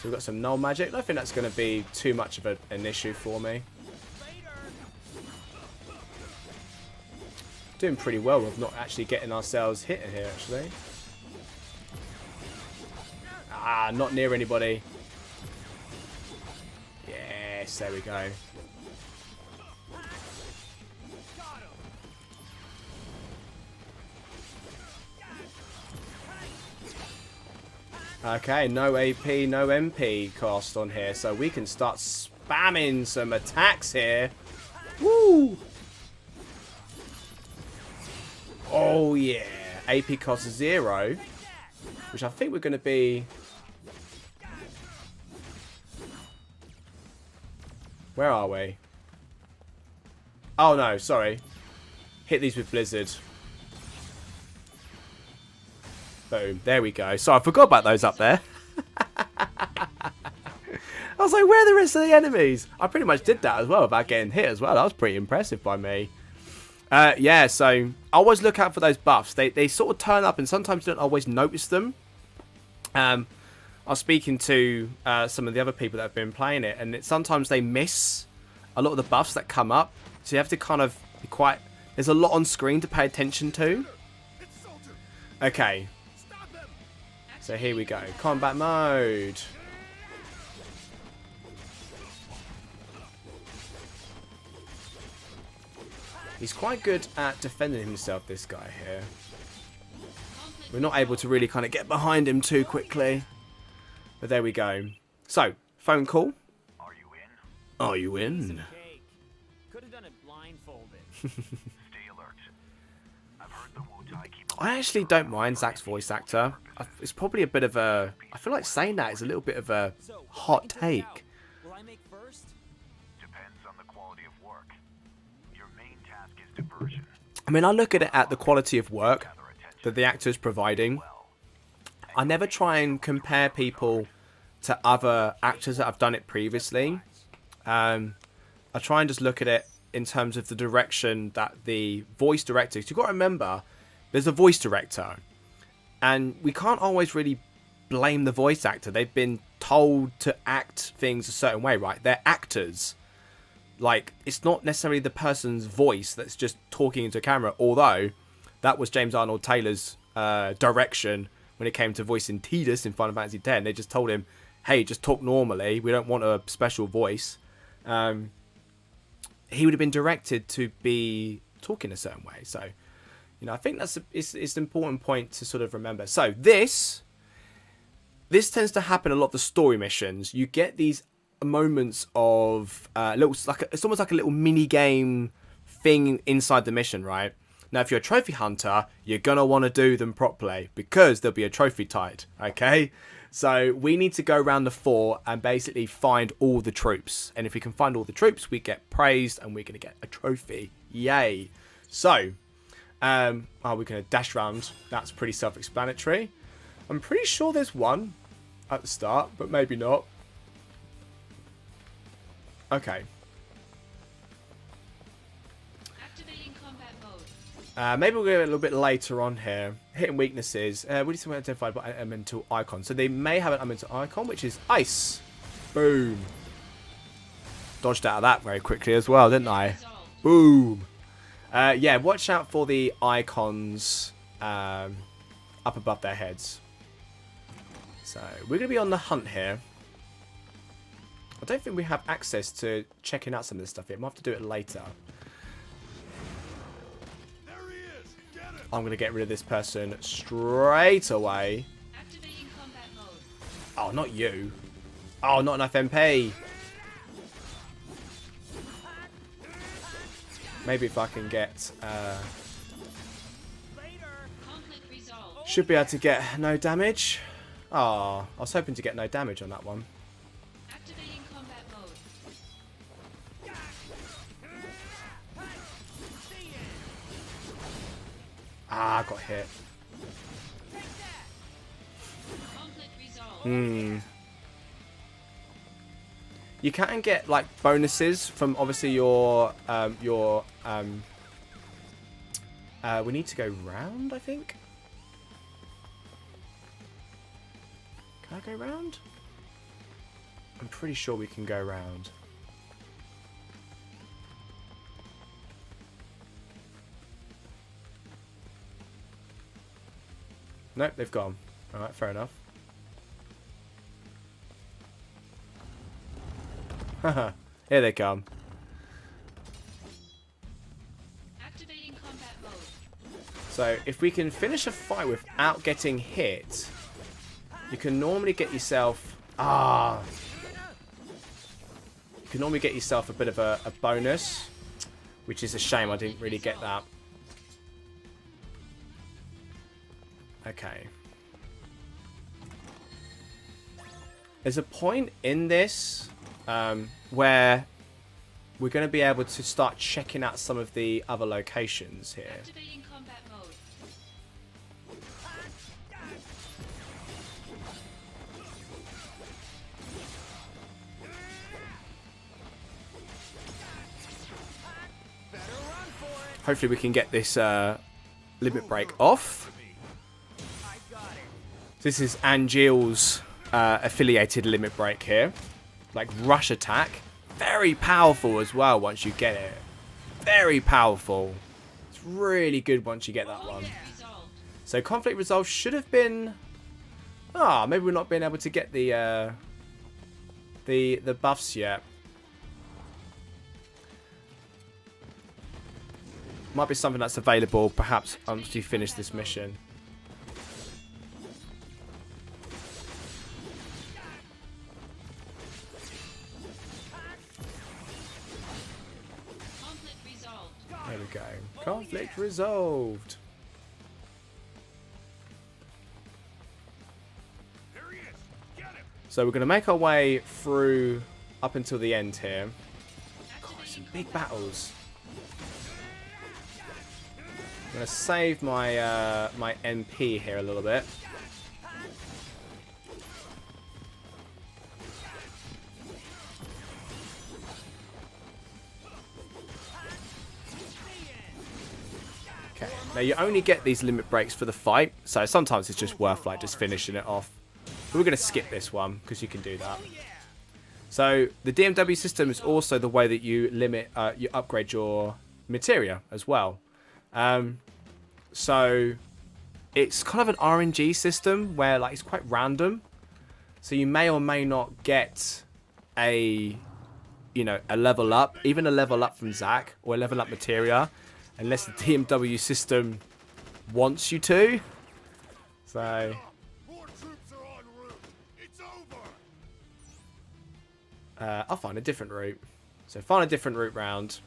So we've got some null magic. I don't think that's going to be too much of an issue for me. Doing pretty well with not actually getting ourselves hit in here, actually. Ah, not near anybody. Yes, there we go. Okay, no AP, no MP cost on here, so we can start spamming some attacks here. Woo! Oh yeah, AP cost 0, which I think we're going to be... Where are we? Oh no, sorry. Hit these with Blizzard. Boom, there we go. So I forgot about those up there. I was like, where are the rest of the enemies? I pretty much did that as well, about getting hit as well. That was pretty impressive by me. Yeah, so always look out for those buffs. They sort of turn up and sometimes you don't always notice them. I was speaking to some of the other people that have been playing it, and sometimes they miss a lot of the buffs that come up. So you have to kind of be quite... There's a lot on screen to pay attention to. Okay. So here we go. Combat mode. He's quite good at defending himself, this guy here. We're not able to really kind of get behind him too quickly. But there we go. So, phone call. Are you in? Are you in? Cake. Could have done it blindfolded. Stay alert. I've heard the Wu-Tai keep I actually don't mind Zach's voice actor. It's probably a bit of a... I feel like saying that is a little bit of a So, hot what do you put out? take. Will I make first? depends on the quality of work. Your main task is diversion. I mean, I look at it at the quality of work Gather attention that the actor's providing. well. I never try and compare people to other actors that have done it previously. I try and just look at it in terms of the direction that the voice director... 'Cause you've got to remember, there's a voice director. And we can't always really blame the voice actor. They've been told to act things a certain way, right? They're actors. Like, it's not necessarily the person's voice that's just talking into a camera. Although, that was James Arnold Taylor's direction when it came to voicing Tidus in Final Fantasy X. They just told him, hey, just talk normally. We don't want a special voice. He would have been directed to be talking a certain way. So, you know, I think it's an important point to sort of remember. So this tends to happen a lot of the story missions. You get these moments of it's almost like a little mini game thing inside the mission, right? Now, if you're a trophy hunter, you're gonna want to do them properly because there'll be a trophy tied. Okay, so we need to go around the fort and basically find all the troops. And if we can find all the troops, we get praised and we're gonna get a trophy. Yay! So. We're going to dash round. That's pretty self-explanatory. I'm pretty sure there's one at the start, but maybe not. Okay. Activating combat mode. Maybe we'll go a little bit later on here. Hitting weaknesses. What do you think identified by elemental icon? So they may have an elemental icon, which is ice. Boom. Dodged out of that very quickly as well, didn't I? Resolved. Boom. Yeah, watch out for the icons up above their heads. So, we're going to be on the hunt here. I don't think we have access to checking out some of this stuff yet. We'll have to do it later. There he is. Get him. I'm going to get rid of this person straight away. Activating combat mode. Oh, not you. Oh, not enough MP. Maybe if I can get... Conflict resolved. should be able to get no damage. Oh, I was hoping to get no damage on that one. Activating combat mode. Ah, I got hit. Conflict resolved. Hmm. You can get like bonuses from obviously your we need to go round, I think. Can I go round? I'm pretty sure we can go round. Nope, they've gone. Alright, fair enough. Haha, here they come. Activating combat mode. So, if we can finish a fight without getting hit, you can normally get yourself... You can normally get yourself a bit of a bonus, which is a shame I didn't really get that. Okay. There's a point in this where we're going to be able to start checking out some of the other locations here. Activating combat mode. Hopefully we can get this limit break off. This is Angeal's affiliated limit break here. Like rush attack. Very powerful as well once you get it. Very powerful. It's really good once you get that one. Resolved. So conflict resolve should have been... maybe we're not being able to get the buffs yet. Might be something that's available perhaps once you finish this mission. Conflict resolved. There we go. Conflict resolved. So we're going to make our way through up until the end here. God, some big battles. I'm going to save my my MP here a little bit. Okay, now you only get these limit breaks for the fight, so sometimes it's just worth like just finishing it off. But we're going to skip this one because you can do that. So the DMW system is also the way that you you upgrade your materia as well. So it's kind of an RNG system where like it's quite random. So you may or may not get a level up, even a level up from Zack or a level up materia, unless the DMW system wants you to. So More troops are en route. It's over. I'll find a different route. So find a different route round.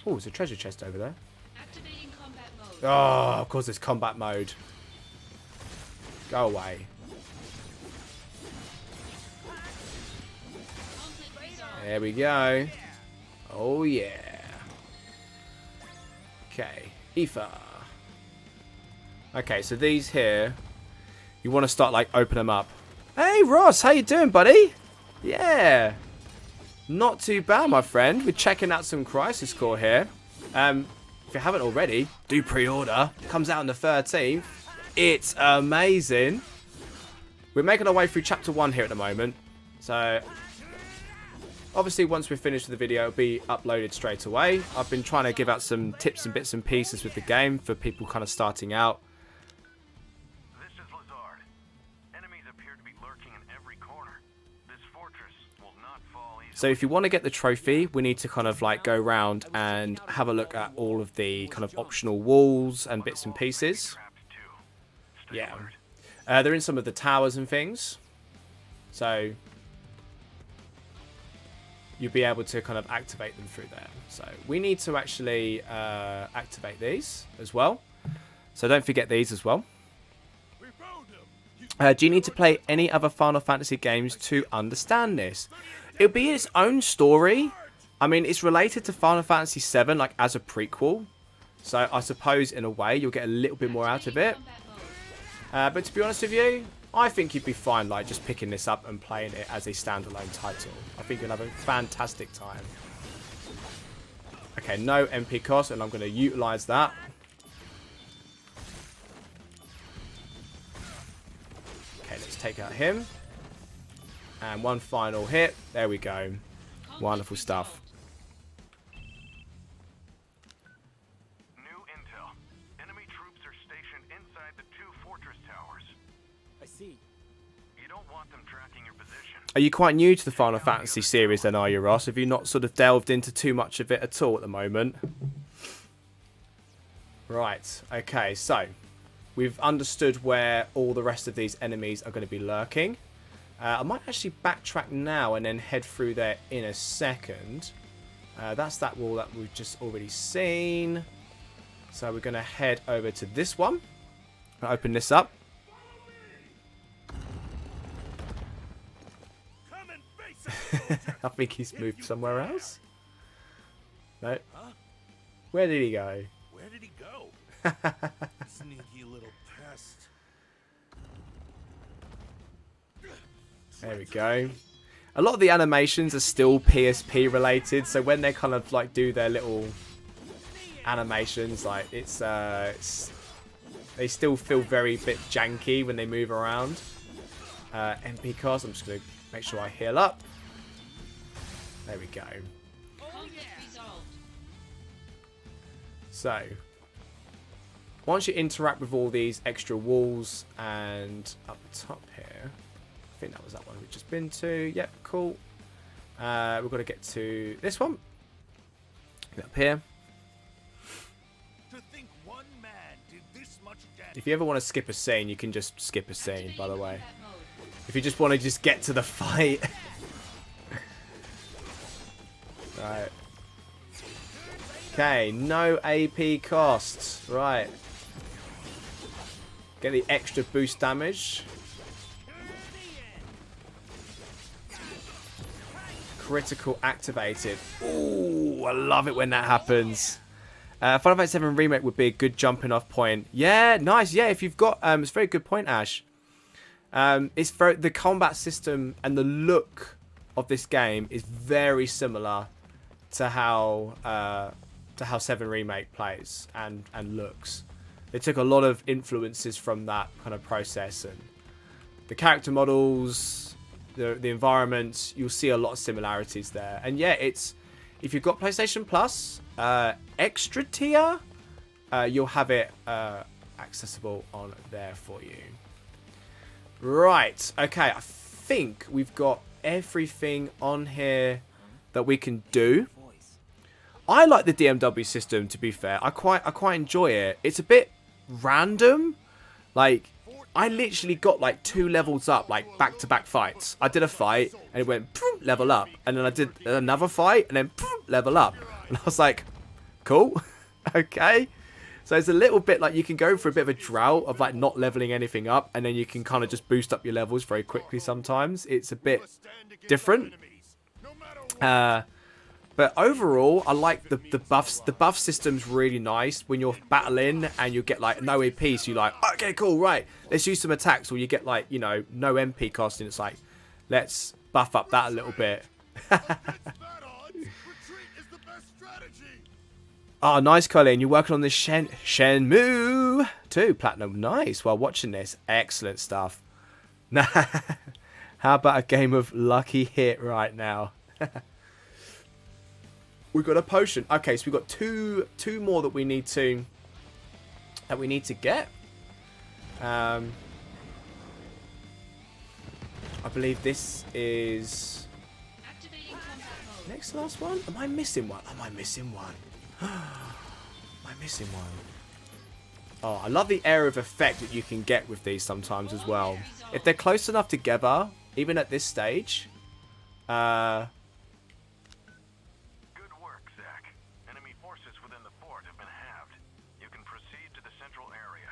Oh, there's a treasure chest over there. Activating combat mode. Oh, of course there's combat mode. Go away. Conflict resolved. There we go. Oh yeah. Okay, Aoife. Okay, so these here, you want to start like open them up. Hey Ross, how you doing, buddy? Yeah. Not too bad, my friend. We're checking out some Crisis Core here. If you haven't already, do pre-order. Comes out on the 13th. It's amazing. We're making our way through Chapter 1 here at the moment. So, obviously, once we're finished with the video, it'll be uploaded straight away. I've been trying to give out some tips and bits and pieces with the game for people kind of starting out. This is Lazard. Enemies appear to be lurking in every corner. This fortress will not fall easily. So if you want to get the trophy, we need to kind of like go around and have a look at all of the kind of optional walls and bits and pieces. Trapped too. Stay Yeah. alert. They're in some of the towers and things. So you'll be able to kind of activate them through there. So we need to actually activate these as well. So don't forget these as well. Do you need to play any other Final Fantasy games to understand this? It'll be its own story. I mean, it's related to Final Fantasy VII, like as a prequel. So I suppose in a way you'll get a little bit more out of it. Combat mode. But to be honest with you, I think you'd be fine like just picking this up and playing it as a standalone title. I think you'll have a fantastic time. Okay, no MP cost, and I'm going to utilize that. Okay, let's take out him. And one final hit. There we go. Conflict Wonderful stuff. New intel. Enemy troops are stationed Are you quite new to the Final Fantasy series then, are you, Ross? Have you not sort of delved into too much of it at all at the moment? Right, okay, so we've understood where all the rest of these enemies are going to be lurking. I might actually backtrack now and then head through there in a second. That's that wall that we've just already seen. So we're going to head over to this one. I'll open this up. I think he's moved somewhere else. No. Where did he go? Where did he go? Sneaky little pest. There we go. A lot of the animations are still PSP related, so when they kind of like do their little animations, like it's they still feel very bit janky when they move around. MP cards. I'm just gonna make sure I heal up. There we go. Conflict resolved. So, once you interact with all these extra walls and up the top here, I think that was that one we've just been to. Yep, cool. We've got to get to this one. Get up here. To think one man did this much damage. If you ever want to skip a scene, you can just skip a scene, by the way. Combat mode. If you just want to just get to the fight. Right. Okay, no AP costs. Right. Get the extra boost damage. Critical activated. Ooh, I love it when that happens. Final Fantasy 7 Remake would be a good jumping off point. Yeah, nice. Yeah, if you've got... it's a very good point, Ash. It's very, the combat system and the look of this game is very similar to how 7 Remake plays and looks. They took a lot of influences from that kind of process, and the character models, the environments, you'll see a lot of similarities there. And yeah, it's if you've got PlayStation Plus extra tier, you'll have it accessible on there for you. Right, okay, I think we've got everything on here that we can do. I like the DMW system, to be fair. I quite enjoy it. It's a bit random. Like, I literally got like 2 levels up, like back-to-back fights. I did a fight and it went level up, and then I did another fight and then level up, and I was like, cool. Okay. So it's a little bit like you can go for a bit of a drought of like not leveling anything up, and then you can kind of just boost up your levels very quickly sometimes. It's a bit different. But overall, I like the buffs. The buff system's really nice when you're battling and you get like no AP. So you're like, okay, cool, right, let's use some attacks. Or you get like, you know, no MP cost, and it's like, let's buff up that a little bit. Oh, nice, Colin. You're working on this Shenmue 2 Platinum. Nice. While watching this, excellent stuff. How about a game of Lucky Hit right now? We've got a potion. Okay, so we've got two more that we need to get. I belive this is Activating combat mode. next to last one. Am I missing one? Am I missing one? Am I missing one? Oh, I love the area of effect that you can get with these sometimes as well. If they're close enough together, even at this stage. Good work, Zach. Enemy forces within the fort have been halved. You can proceed to the central area.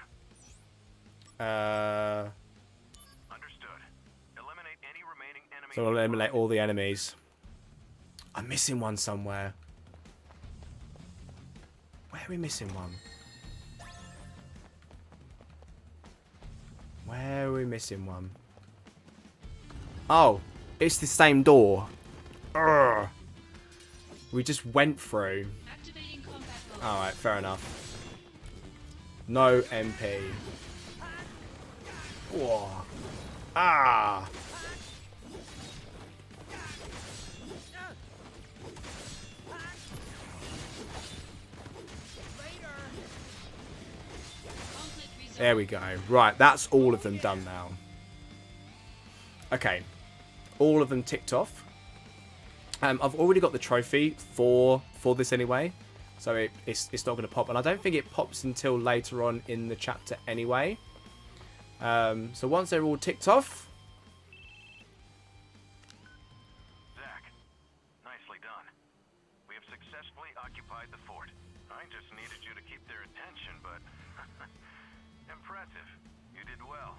Understood. Eliminate any remaining enemies. So I'll eliminate all the enemies. I'm missing one somewhere. Where are we missing one? Where are we missing one? Oh, it's the same door. Urgh. We just went through. Activating combat mode. Alright, fair enough. No MP. Whoa. Ah! Conflict resolved. There we go. Right, that's all of them done now. Okay. all of them ticked off. I've already got the trophy for this anyway, so it's not going to pop, and I don't think it pops until later on in the chapter anyway. So once they're all ticked off, Zach, nicely done. We have successfully occupied the fort. I just needed you to keep their attention, but impressive. You did well.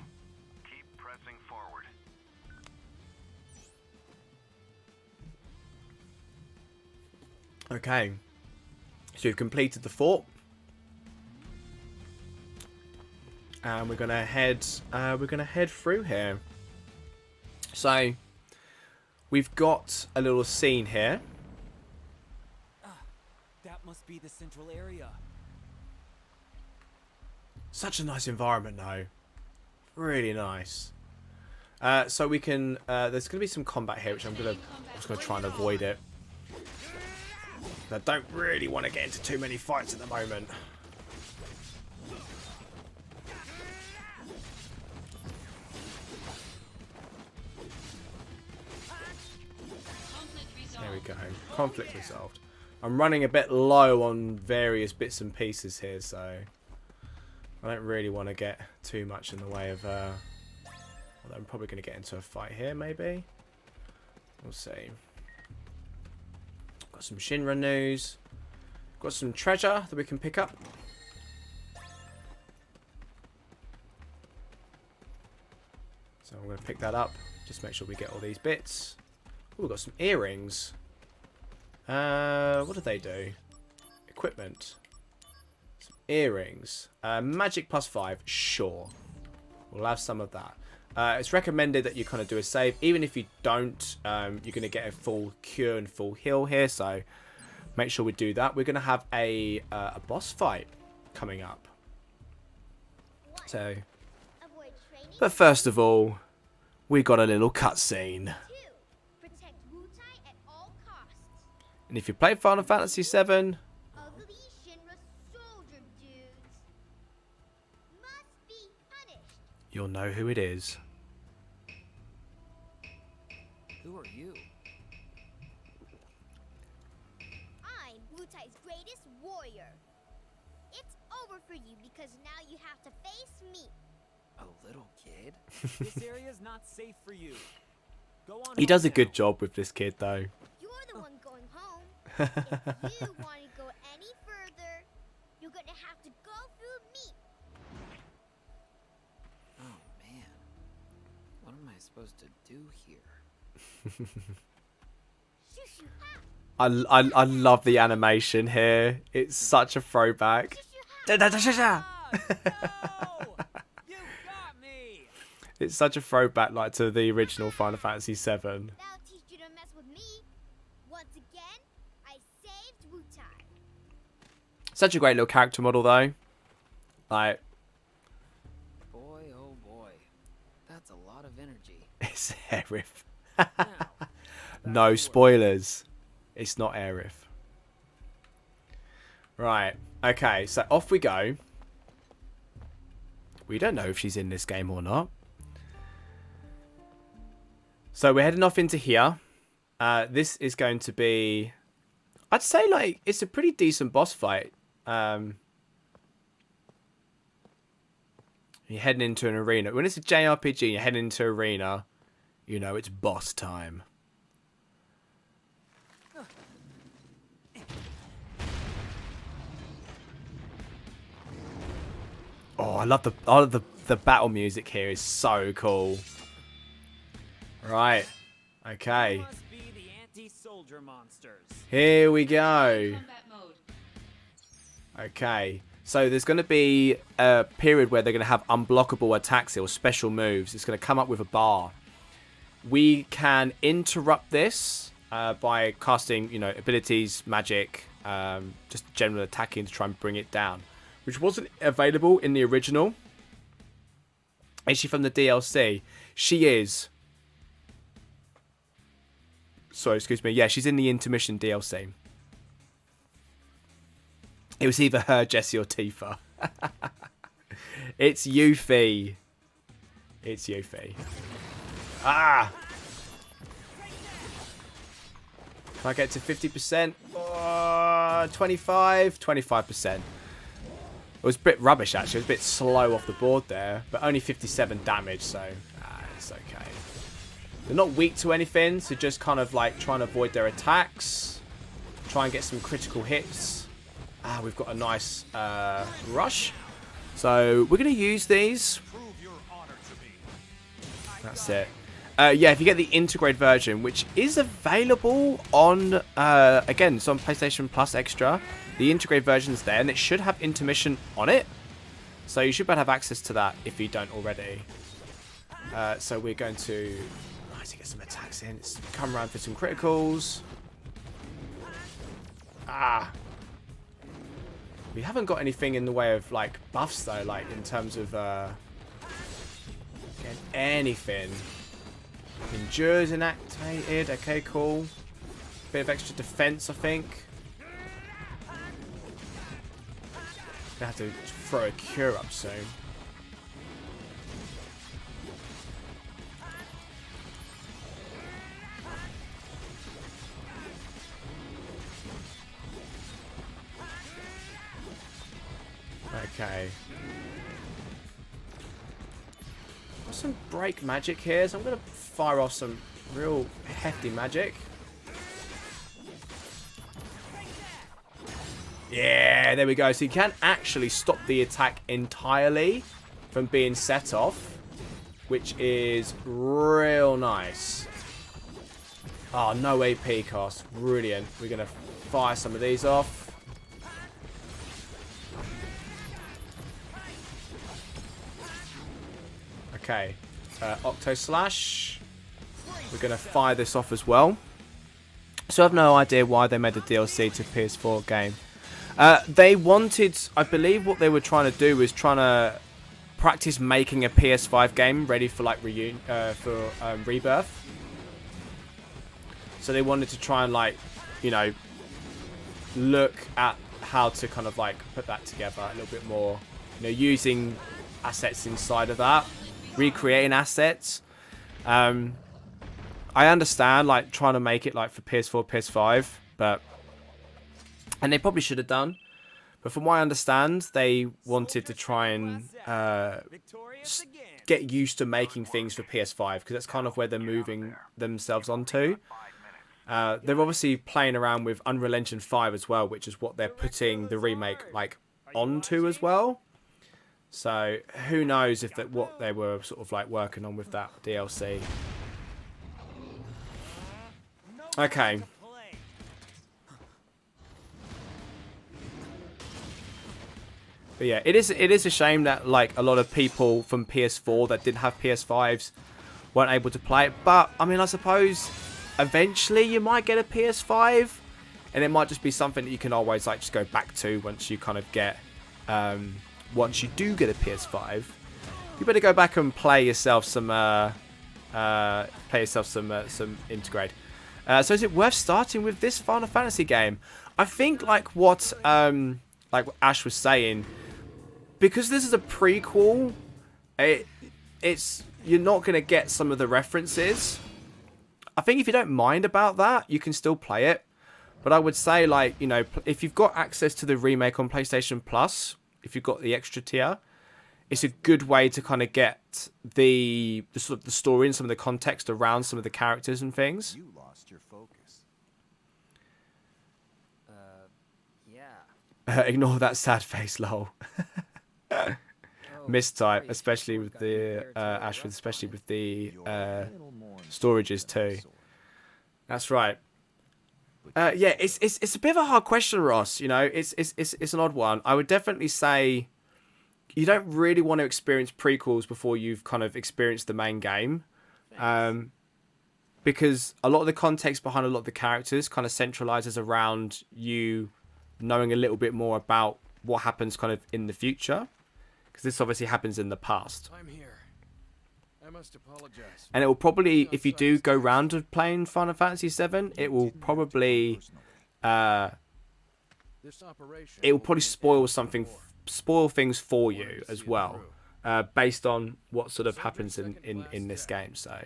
Keep pressing forward. okay, so we've completed the fort, and we're gonna head through here. So we've got a little scene here. That must be the central area. Such a nice environment though, really nice. So we can there's gonna be some combat here, which I'm just gonna try and avoid it. I don't really want to get into too many fights at the moment. Conflict resolved. There we go. Conflict resolved. I'm running a bit low on various bits and pieces here, so I don't really want to get too much in the way of... although I'm probably going to get into a fight here, maybe. We'll see. Got some Shinra news. Got some treasure that we can pick up. So I'm going to pick that up. Just make sure we get all these bits. Ooh, we've got some earrings. What do they do? Equipment. Some earrings. Magic +5. Sure. We'll have some of that. It's recommended that you kind of do a save. Even if you don't, you're going to get a full cure and full heal here. So make sure we do that. We're going to have a boss fight coming up. So, but first of all, we got a little cutscene. And if you play Final Fantasy VII, Ugly Shinra soldier dudes must be punished. you'll know who it is. Who are you? I'm Wutai's greatest warrior. It's over for you because now you have to face me. A little kid? This area's not safe for you. Go on. He does a home good now. job with this kid, though. You're the one going home. If you want to go any further, you're gonna have to go through me. Oh man. What am I supposed to do here? Shoo shoo ha! I love the animation here. It's such a throwback. Shoo shoo ha! No! You got me! It's such a throwback, like, to the original Final Fantasy VII. That'll teach you to mess with me. Once again, I saved Wutai. Such a great little character model, though. Like, Boy, oh boy. That's a lot of energy. it's Aerith. Now, No spoilers. It's not Aerith. Right. Okay, so off we go. We don't know if she's in this game or not. So we're heading off into here. This is going to be... I'd say, like, it's a pretty decent boss fight. You're heading into an arena. When it's a JRPG and you're heading into an arena, you know it's boss time. Oh, I love the battle music here is so cool. Right. Okay. must be the anti-soldier monsters. Here we go. Combat mode. Okay. So there's going to be a period where they're going to have unblockable attacks or special moves. It's going to come up with a bar. We can interrupt this by casting, you know, abilities, magic, just general attacking to try and bring it down, which wasn't available in the original. Is she from the DLC? She is. Sorry, excuse me. Yeah, she's in the intermission DLC. It was either her, Jessie, or Tifa. It's Yuffie. It's Yuffie. Ah! Can I get to 50%? 25%. It was a bit rubbish, actually. It was a bit slow off the board there. But only 57 damage, so it's okay. They're not weak to anything, so just kind of like trying to avoid their attacks. Try and get some critical hits. We've got a nice rush. So we're going to use these. That's it. Yeah, if you get the integrated version, which is available on, again, it's on PlayStation Plus Extra. The integrated version is there, and it should have intermission on it. So you should be able to have access to that if you don't already. So we're going to get some attacks in. Let's come around for some criticals. We haven't got anything in the way of, like, buffs, though, like, in terms of getting anything. Endures inactivated. Okay, cool. Bit of extra defense, I think. Gonna have to throw a cure up soon. Okay. Got some break magic here, so I'm gonna fire off some real hefty magic. Yeah, there we go. So you can actually stop the attack entirely from being set off, which is real nice. Oh, no AP cost. Brilliant. We're going to fire some of these off. Okay. Octo Slash. We're going to fire this off as well. So I have no idea why they made a DLC to PS4 game. They wanted, I believe what they were trying to do was trying to practice making a PS5 game ready for like Rebirth. So they wanted to try and like, you know, look at how to kind of like put that together a little bit more, you know, using assets inside of that, recreating assets. I understand like trying to make it like for PS4, PS5, but and they probably should have done. But from what I understand, they wanted to try and get used to making things for PS5 because that's kind of where they're moving themselves onto. They're obviously playing around with Unreal Engine 5 as well, which is what they're putting the remake like onto as well. So who knows if that what they were sort of like working on with that DLC. Okay. But yeah, it is a shame that like a lot of people from PS4 that didn't have PS5s weren't able to play it. But I mean, I suppose eventually you might get a PS5, and it might just be something that you can always like just go back to once you kind of get once you do get a PS5. You better go back and play yourself some some Integrate. So is it worth starting with this Final Fantasy game? I think like what Ash was saying, because this is a prequel, it's you're not going to get some of the references. I think if you don't mind about that, you can still play it. But I would say, like, you know, if you've got access to the remake on PlayStation Plus, if you've got the extra tier, it's a good way to kind of get the sort of the story and some of the context around some of the characters and things. You lost your focus. Yeah. Ignore that sad face, lol. Mistype, especially with the Ashford, especially with the storages too. That's right. Yeah, it's a bit of a hard question, Ross. You know, it's an odd one. I would definitely say you don't really want to experience prequels before you've kind of experienced the main game, because a lot of the context behind a lot of the characters kind of centralizes around you knowing a little bit more about what happens kind of in the future, because this obviously happens in the past. I'm here. I must apologize. And it will probably, if you do go round of playing Final Fantasy VII, it will probably spoil things for you as well, based on what sort of happens in this game. So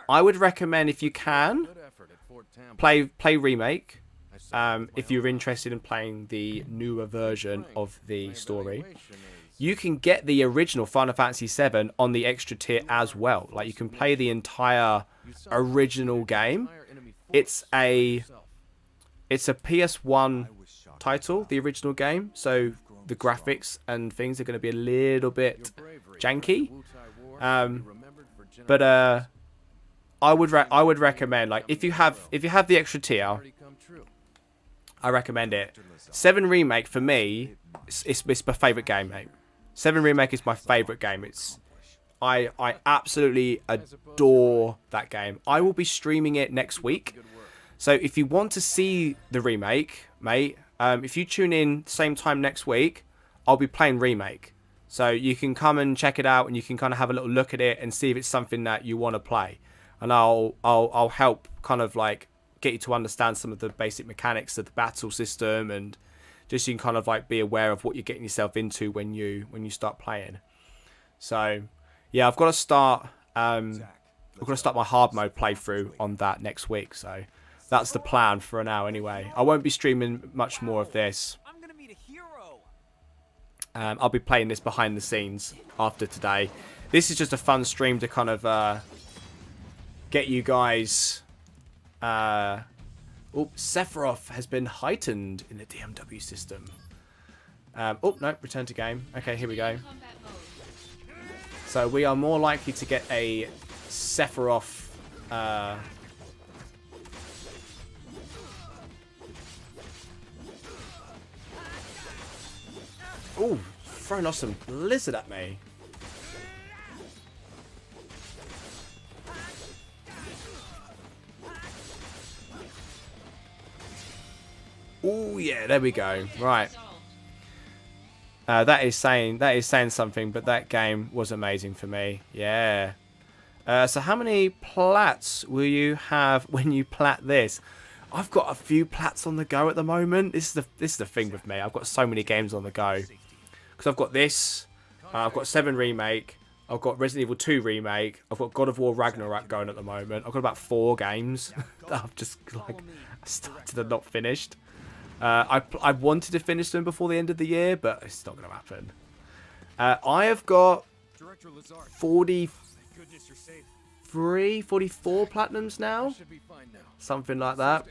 I would recommend, if you can, play remake. If you're interested in playing the newer version of the story, you can get the original Final Fantasy VII on the extra tier as well. Like, you can play the entire original game. It's a PS1 title, the original game, so the graphics and things are going to be a little bit janky. But I would recommend, like, if you have the extra tier, I recommend it. 7 Remake for me, it's my favourite game, mate. 7 Remake is my favourite game. I absolutely adore that game. I will be streaming it next week. So if you want to see the remake, mate, if you tune in same time next week, I'll be playing Remake. So you can come and check it out, and you can kind of have a little look at it and see if it's something that you want to play. And I'll help kind of like get you to understand some of the basic mechanics of the battle system, and just so you can kind of like be aware of what you're getting yourself into when you start playing. So yeah, I've got to start my hard mode playthrough on that next week. So that's the plan for now anyway. I won't be streaming much more of this. I'm gonna meet a hero. I'll be playing this behind the scenes after today. This is just a fun stream to kind of get you guys. Sephiroth has been heightened in the DMW system. Oh no, return to game. Okay, here we go. Combat mode. So we are more likely to get a Sephiroth. Oh, throwing off some blizzard at me. Oh yeah, there we go. Right. That is saying something, but that game was amazing for me. Yeah. So how many plats will you have when you plat this? I've got a few plats on the go at the moment. This is the thing with me. I've got so many games on the go. Because I've got this. I've got 7 Remake. I've got Resident Evil 2 Remake. I've got God of War Ragnarok going at the moment. I've got about 4 games that I've just like started and not finished. I wanted to finish them before the end of the year, but it's not going to happen. I have got 43, 44 platinums now. Something like that.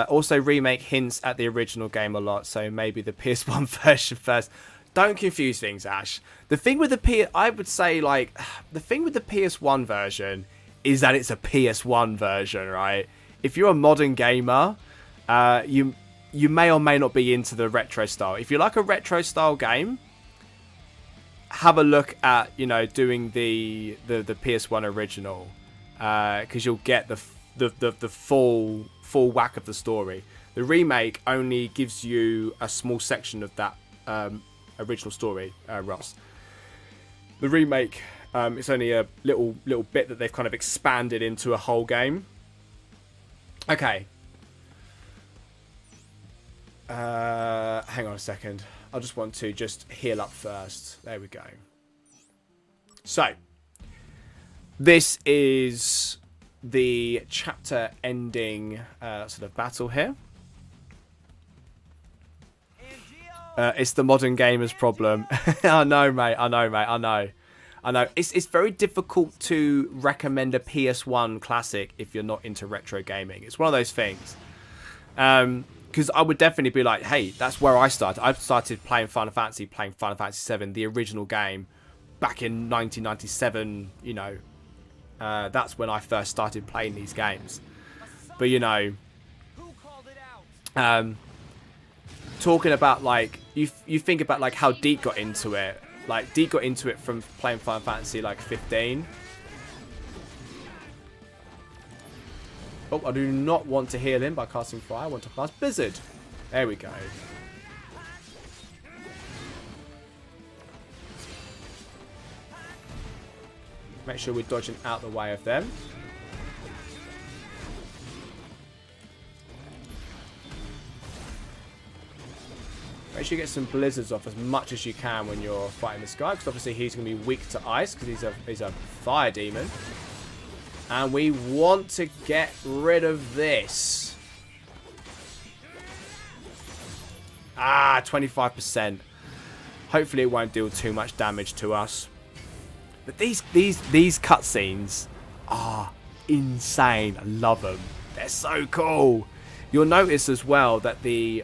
Also, Remake hints at the original game a lot, so maybe the PS1 version first. Don't confuse things, Ash. The thing with the I would say, like, the thing with the PS1 version is that it's a PS1 version, right? If you're a modern gamer, you may or may not be into the retro style. If you like a retro style game, have a look at, you know, doing the PS1 original, because you'll get the full whack of the story. The remake only gives you a small section of that original story, Ross. The remake, it's only a little bit that they've kind of expanded into a whole game. Okay. Hang on a second. I just want to heal up first. There we go. So, this is the chapter ending sort of battle here. It's the modern gamer's problem. I know, mate. I know. It's very difficult to recommend a PS1 classic if you're not into retro gaming. It's one of those things. Because I would definitely be like, hey, that's where I started. I started playing Final Fantasy VII, the original game, back in 1997. You know, that's when I first started playing these games. But you know, talking about like you think about like how Deke got into it. Like, Deke got into it from playing Final Fantasy, like, 15. Oh, I do not want to heal him by casting Fire. I want to cast Blizzard. There we go. Make sure we're dodging out the way of them. Make sure you get some blizzards off as much as you can when you're fighting this guy, because obviously he's going to be weak to ice because he's a fire demon. And we want to get rid of this. Ah, 25%. Hopefully it won't deal too much damage to us. But these cutscenes are insane. I love them. They're so cool. You'll notice as well that the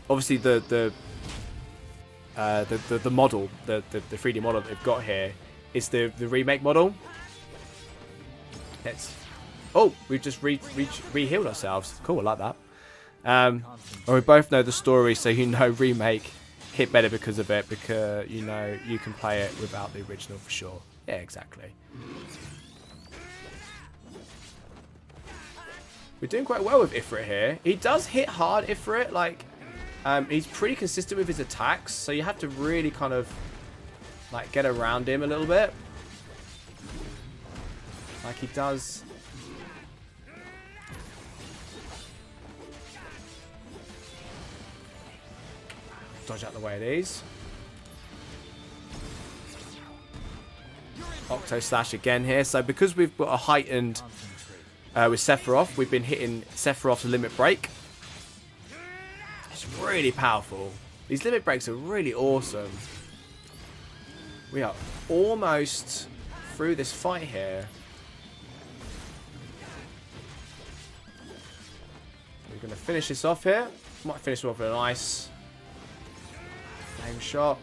obviously the model, the 3D model that they've got here is the remake model. We've just re-healed ourselves. Cool, I like that. And we both know the story, so you know remake hit better because of it, because you know you can play it without the original for sure. Yeah, exactly. We're doing quite well with Ifrit here. He does hit hard, Ifrit. Like, he's pretty consistent with his attacks, so you have to really kind of like get around him a little bit. Like he does. Dodge out the way of these. Octo Slash again here. So because we've got a heightened with Sephiroth, we've been hitting Sephiroth's limit break. It's really powerful. These limit breaks are really awesome. We are almost through this fight here. We're going to finish this off here. Might finish off with a nice flame shot.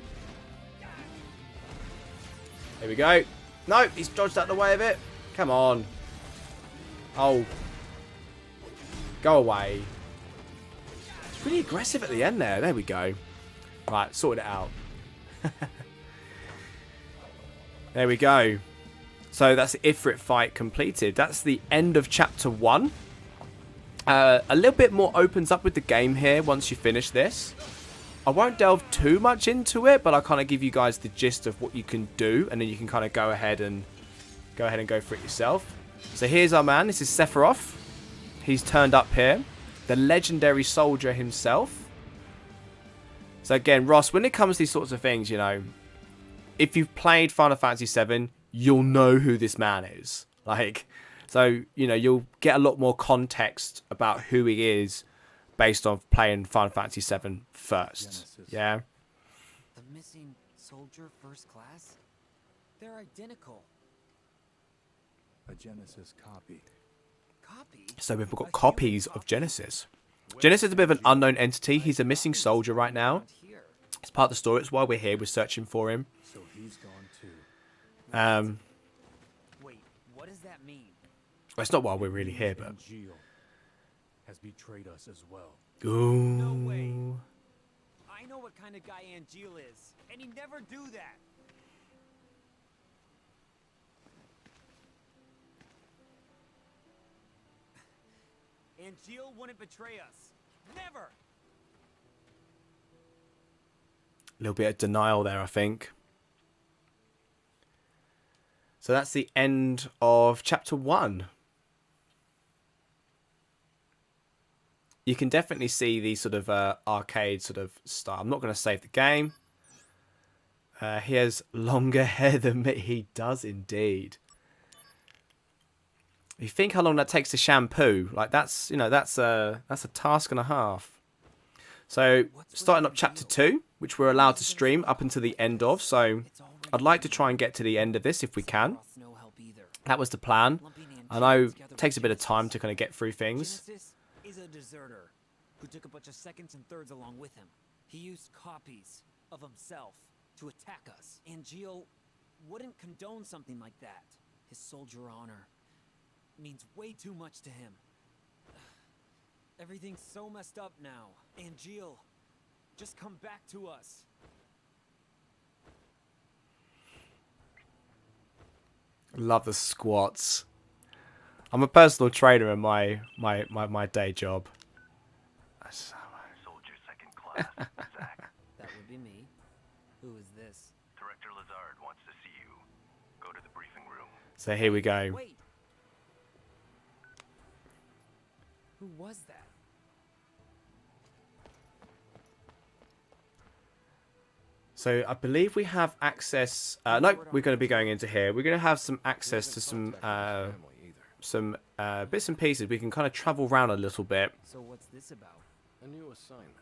There we go. No, he's dodged out the way of it. Come on. Oh. Go away. It's really aggressive at the end there. There we go. Right, sorted it out. There we go. So that's the Ifrit fight completed. That's the end of chapter 1. A little bit more opens up with the game here once you finish this. I won't delve too much into it, but I'll kind of give you guys the gist of what you can do, and then you can kind of go ahead and go for it yourself. So here's our man. This is Sephiroth. He's turned up here. The legendary soldier himself. So again, Ross, when it comes to these sorts of things, you know, if you've played Final Fantasy VII, you'll know who this man is. Like, so, you know, you'll get a lot more context about who he is based on playing Final Fantasy VII first. Genesis. Yeah. The missing soldier first class? They're identical. A Genesis copy. Copy? So we've got copies of Genesis. Genesis is a bit of an unknown entity. He's a missing soldier right now. It's part of the story. It's why we're here. We're searching for him. So he's gone too. Wait, what does that mean? Well, it's not why we're really here, but... Angel has betrayed us as well. Ooh. No way. I know what kind of guy Angel is, and he'd never do that. Angel wouldn't betray us. Never! A little bit of denial there, I think. So that's the end of chapter 1. You can definitely see the sort of arcade sort of style. I'm not going to save the game. He has longer hair than me. He does indeed. You think how long that takes to shampoo? Like that's, you know, that's a task and a half. So starting up chapter 2, which we're allowed to stream up until the end of. So I'd like to try and get to the end of this if we can. That was the plan. I know it takes a bit of time to kind of get through things. Genesis is a deserter who took a bunch of seconds and thirds along with him. He used copies of himself to attack us. Angel wouldn't condone something like that. His soldier honor means way too much to him. Everything's so messed up now. Angel, just come back to us. Love the squats. I'm a personal trainer in my day job. Soldier second class. Zach, That would be me. Who is this? Director Lazard wants to see you. Go to the briefing room. So here we go. Wait. Who was that? So I believe we have access. No, we're going to be going into here. We're going to have some access to some bits and pieces. We can kind of travel around a little bit. So what's this about? A new assignment.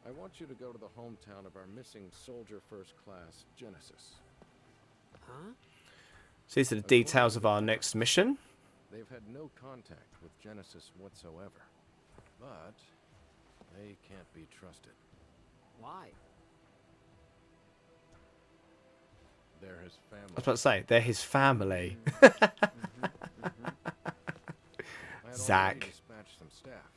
I want you to go to the hometown of our missing soldier first class, Genesis. Huh? So these are the details of our next mission. They've had no contact with Genesis whatsoever. But they can't be trusted. Why? They're his I family. was about to say, they're his family. I had Zach. already dispatched some staff.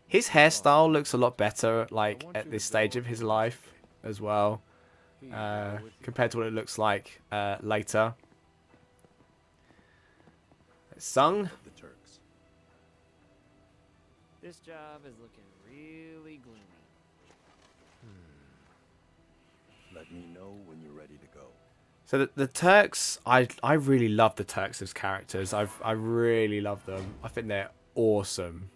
His hairstyle looks a lot better, like, at this stage of his life as well, He will go with you. compared to what it looks like later. Sung. The Turks. This job is looking really gloomy. Let me know when you're ready to go. So the Turks, I really love the Turks as characters. I really love them. I think they're awesome.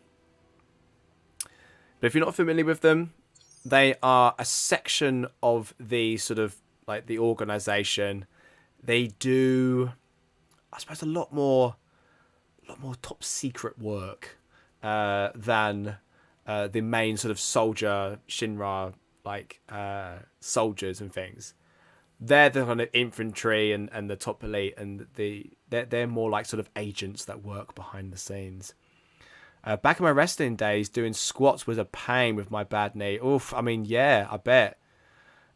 But if you're not familiar with them, they are a section of the sort of like the organization. They do, I suppose, a lot more top secret work than the main sort of soldier Shinra like soldiers and things. They're the kind of infantry and the top elite, and they're more like sort of agents that work behind the scenes. Back in my wrestling days, doing squats was a pain with my bad knee. Oof, I mean, yeah, I bet.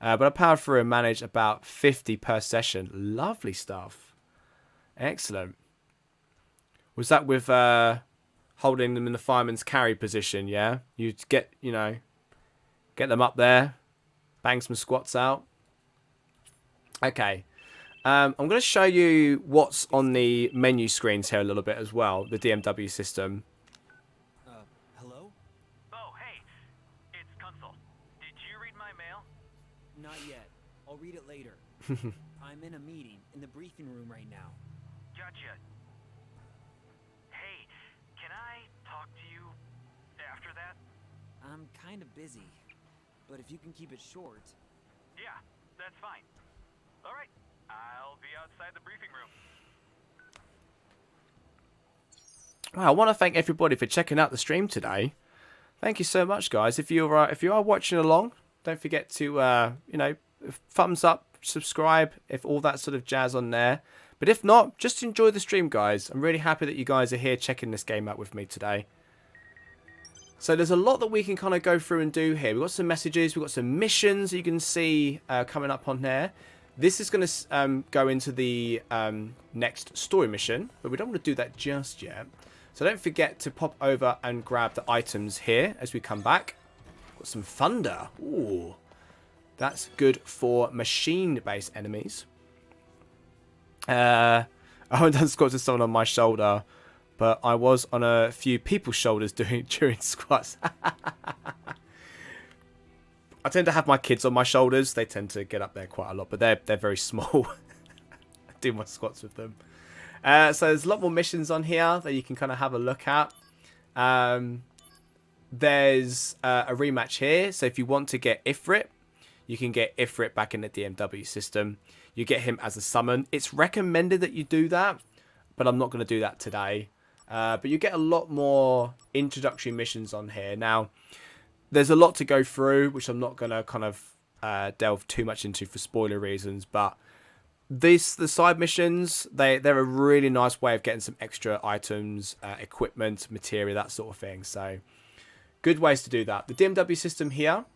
But I powered through and managed about 50 per session. Lovely stuff. Excellent. Was that with holding them in the fireman's carry position, yeah? You'd get them up there, bang some squats out. Okay. I'm going to show you what's on the menu screens here a little bit as well, the DMW system. Hello? Oh, hey, it's Kunzel. Did you read my mail? Not yet. I'll read it later. I'm in a meeting in the briefing room right now. Gotcha. Hey, can I talk to you after that? I'm kind of busy, but if you can keep it short. Yeah, that's fine. All right, I'll be outside the briefing room. Wow, I want to thank everybody for checking out the stream today. Thank you so much, guys. If you are watching along, don't forget to thumbs up, subscribe, if all that sort of jazz on there. But if not, just enjoy the stream, guys. I'm really happy that you guys are here checking this game out with me today. So there's a lot that we can kind of go through and do here. We've got some messages, we've got some missions you can see coming up on there. This is going to go into the next story mission, but we don't want to do that just yet. So don't forget to pop over and grab the items here as we come back. Got some thunder. Ooh, that's good for machine-based enemies. I haven't done squats with someone on my shoulder, but I was on a few people's shoulders during squats. I tend to have my kids on my shoulders. They tend to get up there quite a lot, but they're very small. I do my squats with them. So there's a lot more missions on here that you can kind of have a look at. There's a rematch here. So if you want to get Ifrit, you can get Ifrit back in the DMW system. You get him as a summon. It's recommended that you do that, but I'm not going to do that today. But you get a lot more introductory missions on here. Now, there's a lot to go through, which I'm not going to kind of delve too much into for spoiler reasons. But the side missions, they're a really nice way of getting some extra items, equipment, material, that sort of thing. So, good ways to do that. The DMW system here,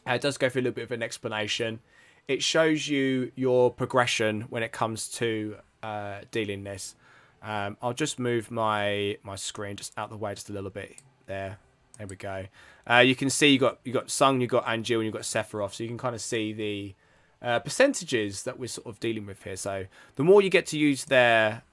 it does go through a little bit of an explanation. It shows you your progression when it comes to dealing this. I'll just move my screen just out the way just a little bit there. There we go. You can see you got Sung, you got Anjil, and you got Sephiroth, so you can kind of see the percentages that we're sort of dealing with here. So the more you get to use their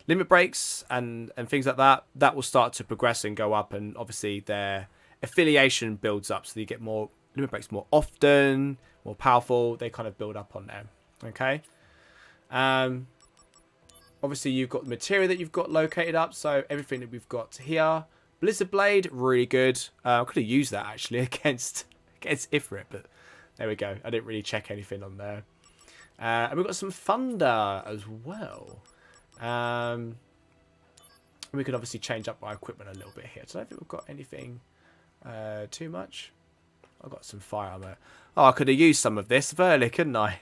limit breaks and things like that, that will start to progress and go up, and obviously their affiliation builds up, so you get more limit breaks more often, more powerful. They kind of build up on them. Okay. Obviously, you've got the material that you've got located up. So everything that we've got here. Blizzard Blade, really good. I could have used that actually against gets Ifrit, but there we go. I didn't really check anything on there. And we've got some thunder as well. We can obviously change up our equipment a little bit here. So I don't think we've got anything too much. I've got some fire armor. Oh, I could have used some of this earlier, couldn't I?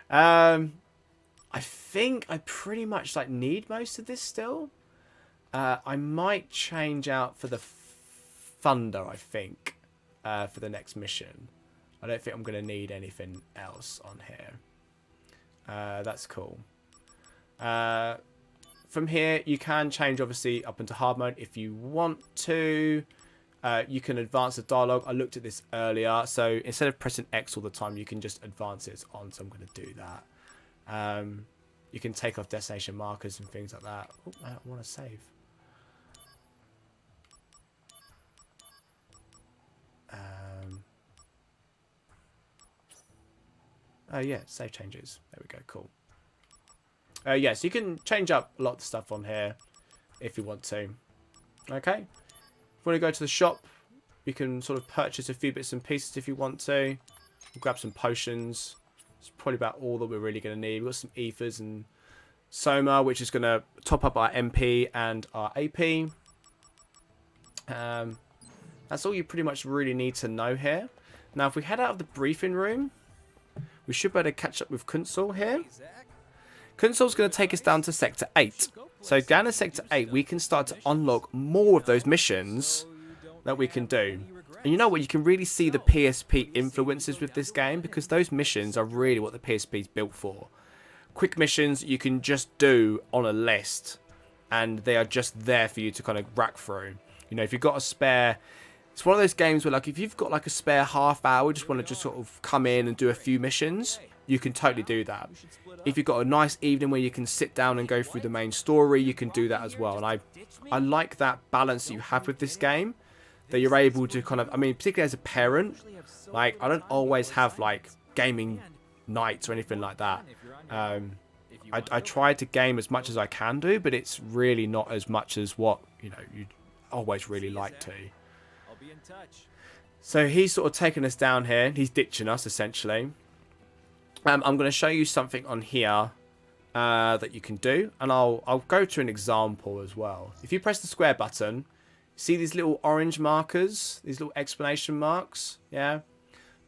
I think I pretty much like need most of this still. I might change out for the thunder, I think, for the next mission. I don't think I'm going to need anything else on here. That's cool. From here, you can change, obviously, up into hard mode if you want to. You can advance the dialogue. I looked at this earlier. So instead of pressing X all the time, you can just advance it on. So I'm going to do that. You can take off destination markers and things like that. Oh, I want to save. Oh yeah, save changes. There we go, cool. Yeah, so you can change up a lot of the stuff on here if you want to. Okay. If you want to go to the shop, you can sort of purchase a few bits and pieces if you want to. Grab some potions. It's probably about all that we're really going to need. We've got some ethers and Soma, which is going to top up our MP and our AP. That's all you pretty much really need to know here. Now, if we head out of the briefing room, we should be able to catch up with Kunsel here. Kunsel's going to take us down to Sector 8. So down to Sector 8, we can start to unlock more of those missions that we can do. And you know what? You can really see the PSP influences with this game because those missions are really what the PSP is built for. Quick missions you can just do on a list. And they are just there for you to kind of rack through. You know, if you've got a spare... It's one of those games where, like, if you've got, like, a spare half hour, just want to just sort of come in and do a few missions, you can totally do that. If you've got a nice evening where you can sit down and go through the main story, you can do that as well. And I like that balance that you have with this game, that you're able to kind of, I mean, particularly as a parent, like, I don't always have, like, gaming nights or anything like that. I try to game as much as I can do, but it's really not as much as what, you know, you'd always really like to. So he's sort of taking us down here. He's ditching us, essentially. I'm going to show you something on here that you can do. And I'll go to an example as well. If you press the square button, see these little orange markers? These little exclamation marks? Yeah.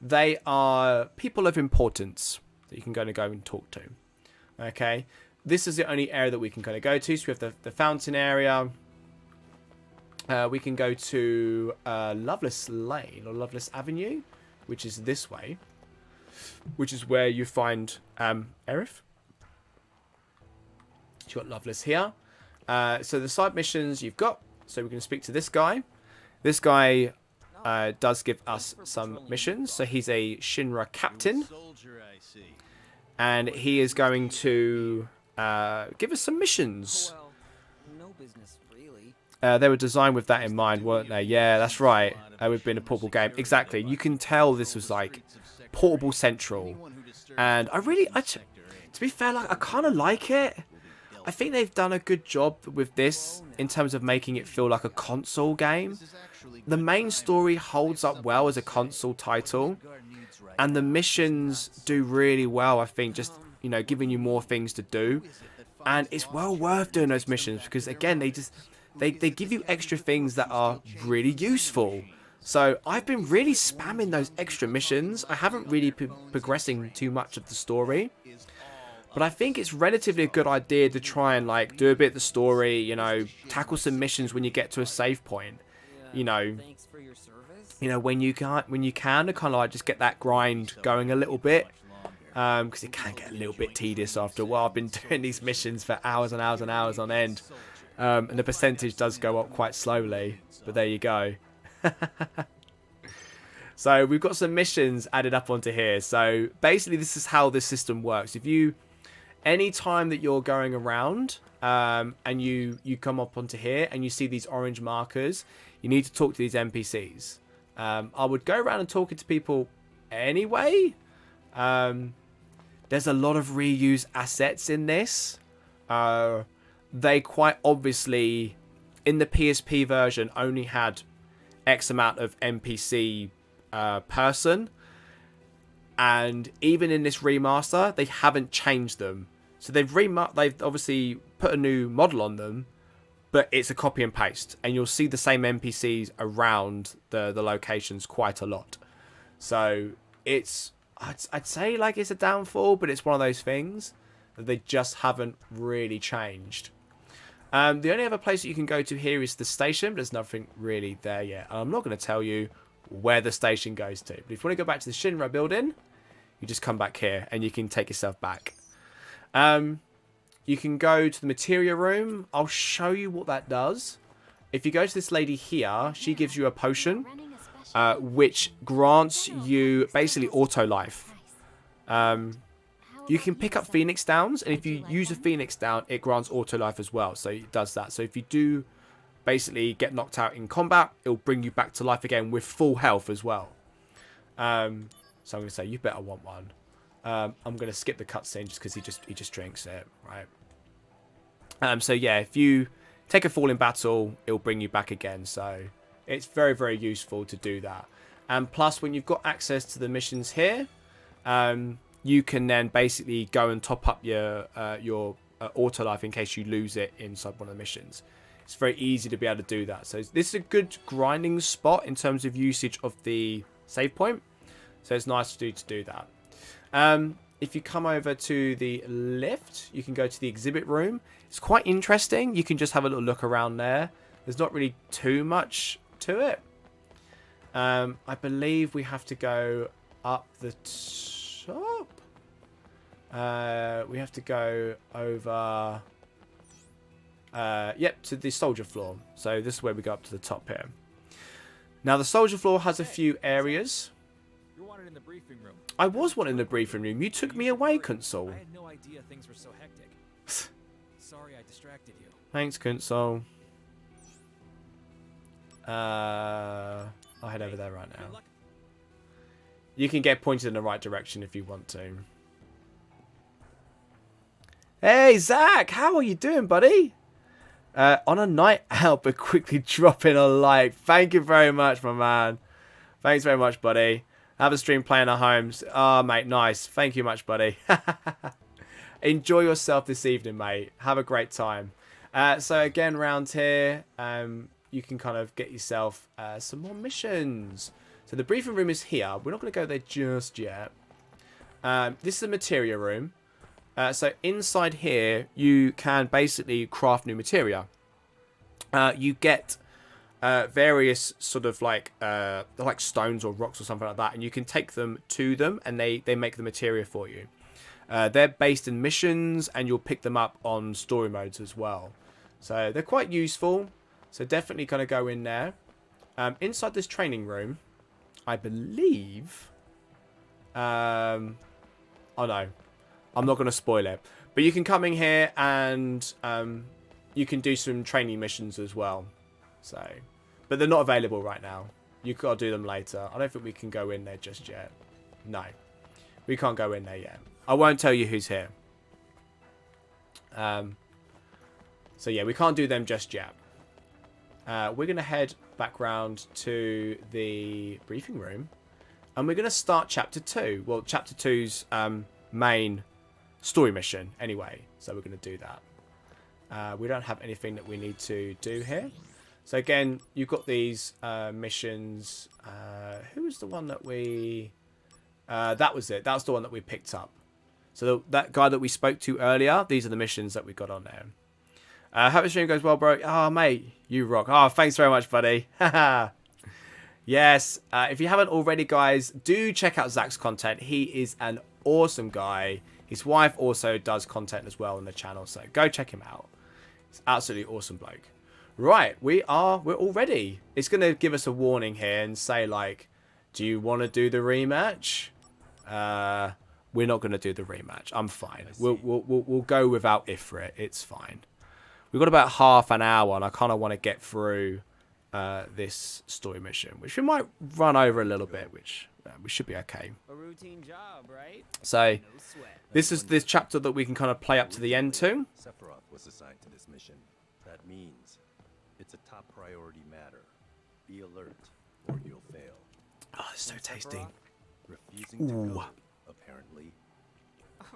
They are people of importance that you can go and talk to. Okay. This is the only area that we can kind of go to. So we have the fountain area. We can go to Loveless Lane or Loveless Avenue, which is this way, which is where you find Aerith. You've got Loveless here. So the side missions you've got. So we can speak to this guy. This guy does give us some missions. So he's a Shinra captain. And he is going to give us some missions. Well, no business really. They were designed with that in mind, weren't they? Yeah, that's right. We've been a portable game. Exactly. You can tell this was like Portable Central. And to be fair, like I kind of like it. I think they've done a good job with this in terms of making it feel like a console game. The main story holds up well as a console title. And the missions do really well, I think, just, you know, giving you more things to do. And it's well worth doing those missions because, again, they give you extra things that are really useful. So I've been really spamming those extra missions. I haven't really been progressing too much of the story. But I think it's relatively a good idea to try and like do a bit of the story, you know, tackle some missions when you get to a save point. You know, Thanks for your service. you know, when you can to kind of like just get that grind going a little bit. Because it can get a little bit tedious after a while. I've been doing these missions for hours and hours and hours on end. And the percentage does go up quite slowly. But there you go. So we've got some missions added up onto here. So basically this is how this system works. Any time that you're going around and you come up onto here and you see these orange markers, you need to talk to these NPCs. I would go around and talking to people anyway. There's a lot of reuse assets in this. They quite obviously, in the PSP version, only had X amount of NPC person. And even in this remaster, they haven't changed them. So they've obviously put a new model on them, but it's a copy and paste. And you'll see the same NPCs around the locations quite a lot. So it's, I'd say like it's a downfall, but it's one of those things that they just haven't really changed. The only other place that you can go to here is the station. There's nothing really there yet. I'm not going to tell you where the station goes to. But if you want to go back to the Shinra building, you just come back here and you can take yourself back. You can go to the materia room. I'll show you what that does. If you go to this lady here, she gives you a potion, which grants you basically auto life. You can pick up Phoenix Downs, and if you use a Phoenix Down, it grants auto life as well. So it does that. So if you do basically get knocked out in combat, it'll bring you back to life again with full health as well. So I'm going to say you better want one. I'm going to skip the cutscene just because he just drinks it, right? So yeah, if you take a fall in battle, it'll bring you back again. So it's very, very useful to do that. And plus, when you've got access to the missions here, you can then basically go and top up your auto life in case you lose it inside one of the missions. It's very easy to be able to do that. So this is a good grinding spot in terms of usage of the save point. So it's nice to do that. If you come over to the left, you can go to the exhibit room. It's quite interesting. You can just have a little look around there. There's not really too much to it. I believe we have to go up the top. We have to go over, to the soldier floor. So this is where we go up to the top here. Now the soldier floor has a few areas. You're wanted in the briefing room. I was wanted in the briefing room. You took me away, Kunsol. I had no idea things were so hectic. Sorry I distracted you. Thanks, Kunsol. I'll head over there right now. You can get pointed in the right direction if you want to. Hey, Zach! How are you doing, buddy? On a night out, but quickly dropping a like. Thank you very much, my man. Thanks very much, buddy. Have a stream playing at home. Oh, mate, nice. Thank you much, buddy. Enjoy yourself this evening, mate. Have a great time. So again, round here, you can kind of get yourself some more missions. So the briefing room is here. We're not going to go there just yet. This is the materia room. So inside here, you can basically craft new materia. You get various sort of like stones or rocks or something like that, and you can take them to them, and they make the materia for you. They're based in missions, and you'll pick them up on story modes as well. So they're quite useful. So definitely going to go in there. Inside this training room, I believe... oh no, I'm not going to spoil it. But you can come in here and you can do some training missions as well. So, but they're not available right now. You've got to do them later. I don't think we can go in there just yet. No, we can't go in there yet. I won't tell you who's here. So yeah, we can't do them just yet. We're going to head back round to the briefing room. And we're going to start Chapter 2. Well, Chapter 2's main story mission anyway. So we're going to do that. We don't have anything that we need to do here. So again, you've got these missions. Who was the one that we... that was it. That was the one that we picked up. So that guy that we spoke to earlier, these are the missions that we got on there. Hope the stream goes well, bro. Oh, mate, you rock. Oh, thanks very much, buddy. Yes, if you haven't already, guys, do check out Zach's content. He is an awesome guy. His wife also does content as well on the channel, so go check him out. He's absolutely awesome bloke. Right, we're all ready. It's going to give us a warning here and say, like, do you want to do the rematch? We're not going to do the rematch. I'm fine. We'll go without Ifrit. It's fine. We've got about half an hour, and I kind of want to get through this story mission, which we might run over a little bit, which we should be okay. A routine job, right? So, No sweat. this is this chapter that we can kind of play up to the end to. Sephiroth was assigned to this mission. That means it's a top priority matter. Be alert. or you'll fail. Oh, it's so tasty. Refusing to Ooh. go, apparently.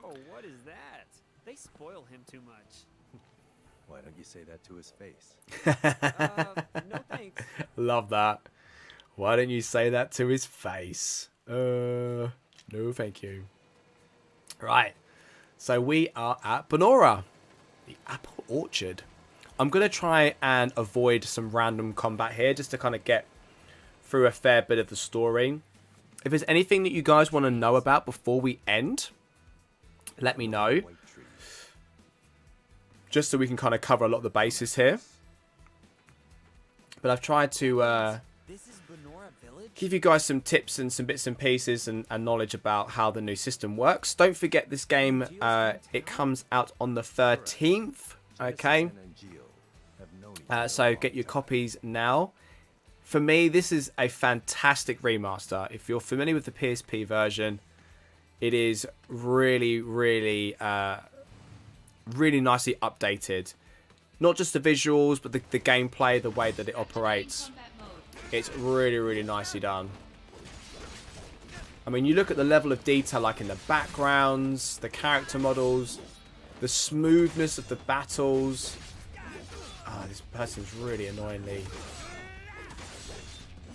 Oh, what is that? They spoil him too much. Why don't you say that to his face? No thanks. Love that. Why don't you say that to his face? No, thank you. Right. So we are at Bonora, the apple orchard. I'm going to try and avoid some random combat here just to kind of get through a fair bit of the story. If there's anything that you guys want to know about before we end, let me know. Just so we can kind of cover a lot of the bases here. But I've tried to This is Bonora Village? give you guys some tips and some bits and pieces and knowledge about how the new system works. Don't forget this game, it comes out on the 13th. Okay. So get your copies now. For me, this is a fantastic remaster. If you're familiar with the PSP version, it is really, really, really nicely updated. Not just the visuals, but the gameplay, the way that it operates. Combat mode. It's really, really nicely done. I mean, you look at the level of detail, like in the backgrounds, the character models, the smoothness of the battles. Ah, this person's really annoyingly.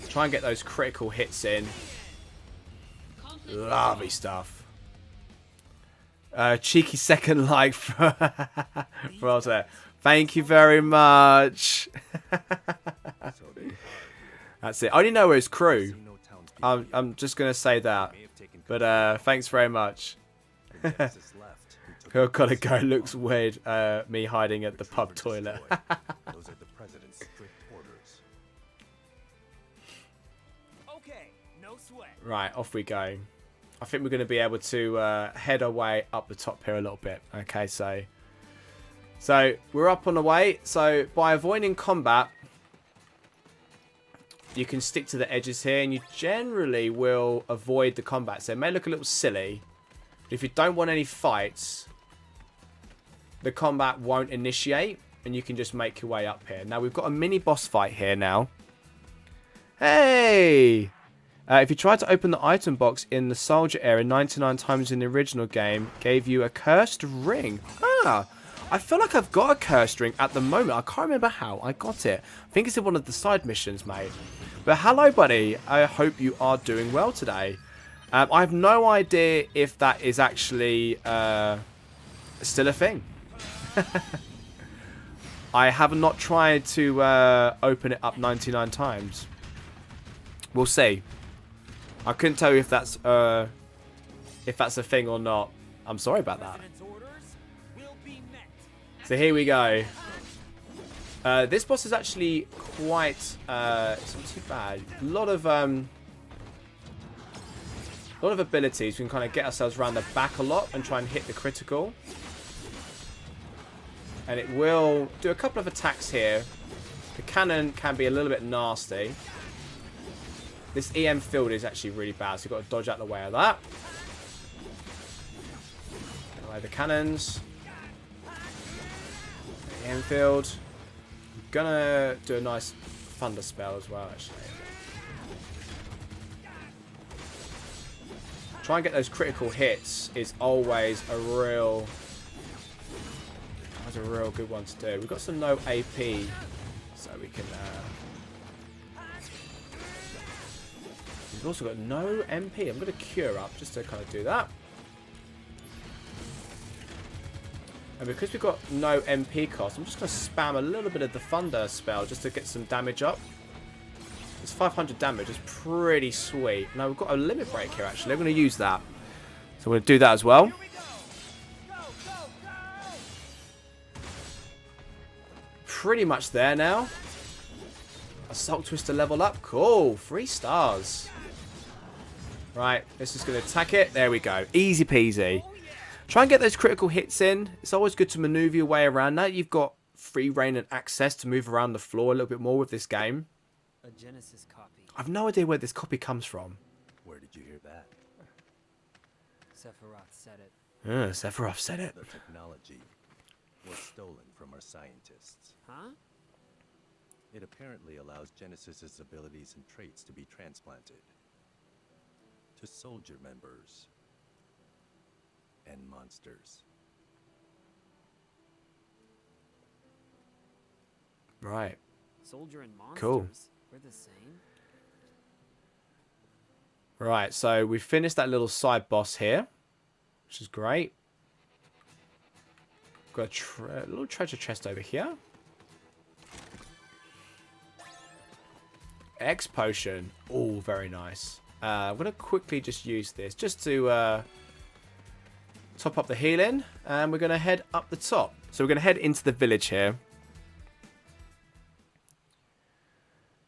Try and get those critical hits in. Lovely stuff. Cheeky second like for Altair. Thank you very much. That's it. I only know his crew. I'm just going to say that. But thanks very much. I've got to go. Looks weird. Me hiding at the pub toilet. Those are the president's strict orders. Okay, no sweat. Right, off we go. I think we're going to be able to head our way up the top here a little bit. Okay, so we're up on the way. So by avoiding combat, you can stick to the edges here, and you generally will avoid the combat. So it may look a little silly, but if you don't want any fights, the combat won't initiate, and you can just make your way up here. Now we've got a mini boss fight here now. Hey! If you tried to open the item box in the soldier area 99 times in the original game, gave you a cursed ring. Ah, I feel like I've got a cursed ring at the moment. I can't remember how I got it. I think it's in one of the side missions, mate. But hello, buddy. I hope you are doing well today. I have no idea if that is actually still a thing. I have not tried to open it up 99 times. We'll see. I couldn't tell you if that's a thing or not. I'm sorry about that. So here we go. This boss is actually quite it's not too bad. A lot of abilities. We can kind of get ourselves around the back a lot and try and hit the critical. And it will do a couple of attacks here. The cannon can be a little bit nasty. This EM field is actually really bad, so you've got to dodge out the way of that. Get away the cannons. The EM field. I'm gonna do a nice thunder spell as well, actually. Try and get those critical hits is always a real good one to do. We've got some no AP, so we can. We've also got no MP. I'm going to cure up just to kind of do that. And because we've got no MP cost, I'm just going to spam a little bit of the thunder spell just to get some damage up. It's 500 damage. It's pretty sweet. Now we've got a limit break here, actually. I'm going to use that. So I'm going to do that as well. Pretty much there now. Assault Twister level up. Cool. 3 stars. Right. Let's just going to attack it. There we go. Easy peasy. Try and get those critical hits in. It's always good to maneuver your way around. Now you've got free reign and access to move around the floor a little bit more with this game. A Genesis copy. I've no idea where this copy comes from. Where did you hear that? Sephiroth said it. Sephiroth said it. The technology was stolen from our scientists. Huh? It apparently allows Genesis's abilities and traits to be transplanted to soldier members and monsters. Right. Soldier and monsters. Cool. We're the same. Right, so we finished that little side boss here, which is great. Got a little treasure chest over here. X potion. Oh, very nice. I'm going to quickly just use this just to top up the healing. And we're going to head up the top. So we're going to head into the village here.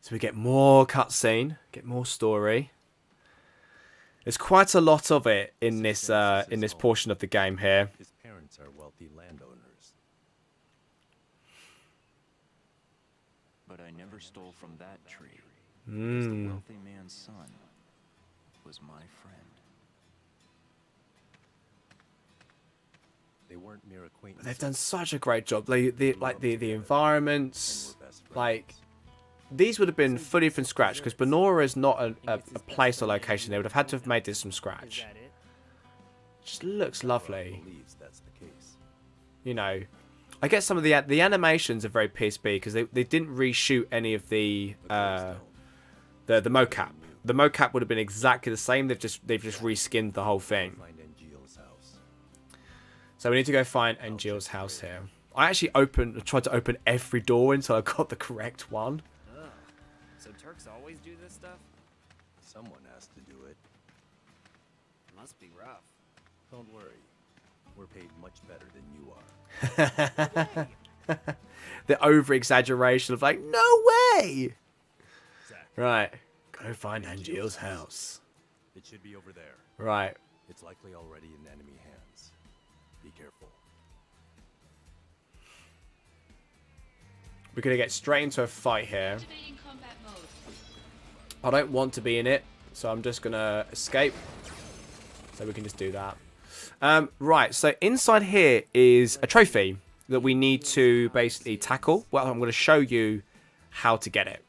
So we get more cutscene, get more story. There's quite a lot of it in this portion of the game here. His parents are wealthy landowners. But I never stole from that tree. Because the wealthy man's son was my friend. They weren't mere acquaintances. They've done such a great job. The environments, like these would have been fully from scratch because Benora is not a place or location. They would have had to have made this from scratch. Just looks lovely. Believes that's the case. You know, I guess some of the animations are very PSP because they didn't reshoot any of the mocap. The mocap would have been exactly the same. They've just reskinned the whole thing. Find Angil's house. So we need to go find Angil's house here. I actually tried to open every door until I got the correct one. Ugh. So Turks always do this stuff? Over has to do it. Must be rough. Don't worry. We're paid much better than you are. The over-exaggeration of like, no way! Right. Go find Angil's house. It should be over there. Right. It's likely already in enemy hands. Be careful. We're going to get straight into a fight here. Activating combat mode. I don't want to be in it, so I'm just going to escape. So we can just do that. Right, so inside here is a trophy that we need to basically tackle. Well, I'm going to show you how to get it.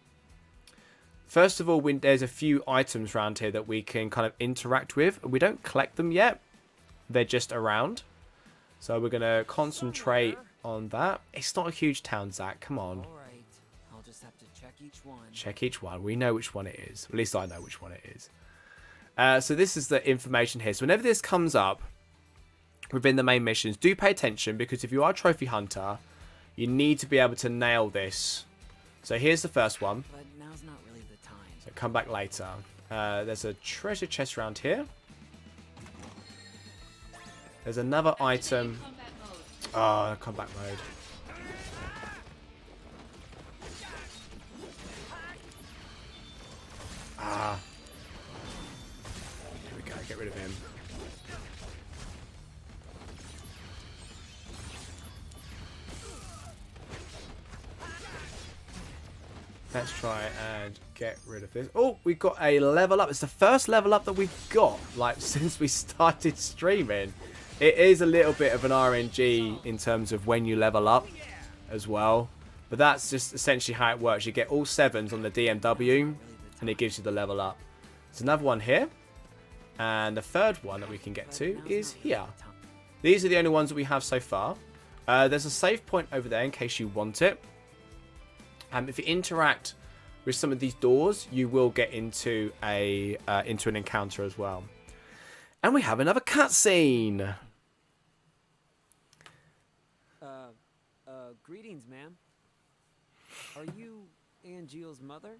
First of all, there's a few items around here that we can kind of interact with. We don't collect them yet. They're just around. So we're going to concentrate on that. It's not a huge town, Zach. Come on. All right. I'll just have to check each one. Check each one. We know which one it is. At least I know which one it is. So this is the information here. So whenever this comes up within the main missions, do pay attention because if you are a trophy hunter, you need to be able to nail this. So here's the first one. But now's not really the time. So come back later. There's a treasure chest around here. There's another item. Combat mode. Oh, combat mode. Ah. Here we go. Get rid of him. Let's try and get rid of this. Oh, we got a level up. It's the first level up that we've got, like, since we started streaming. It is a little bit of an RNG in terms of when you level up as well. But that's just essentially how it works. You get all 7s on the DMW, and it gives you the level up. There's another one here. And the third one that we can get to is here. These are the only ones that we have so far. There's a save point over there in case you want it. If you interact with some of these doors, you will get into into an encounter as well. And we have another cutscene. Greetings, ma'am. Are you Angil's mother?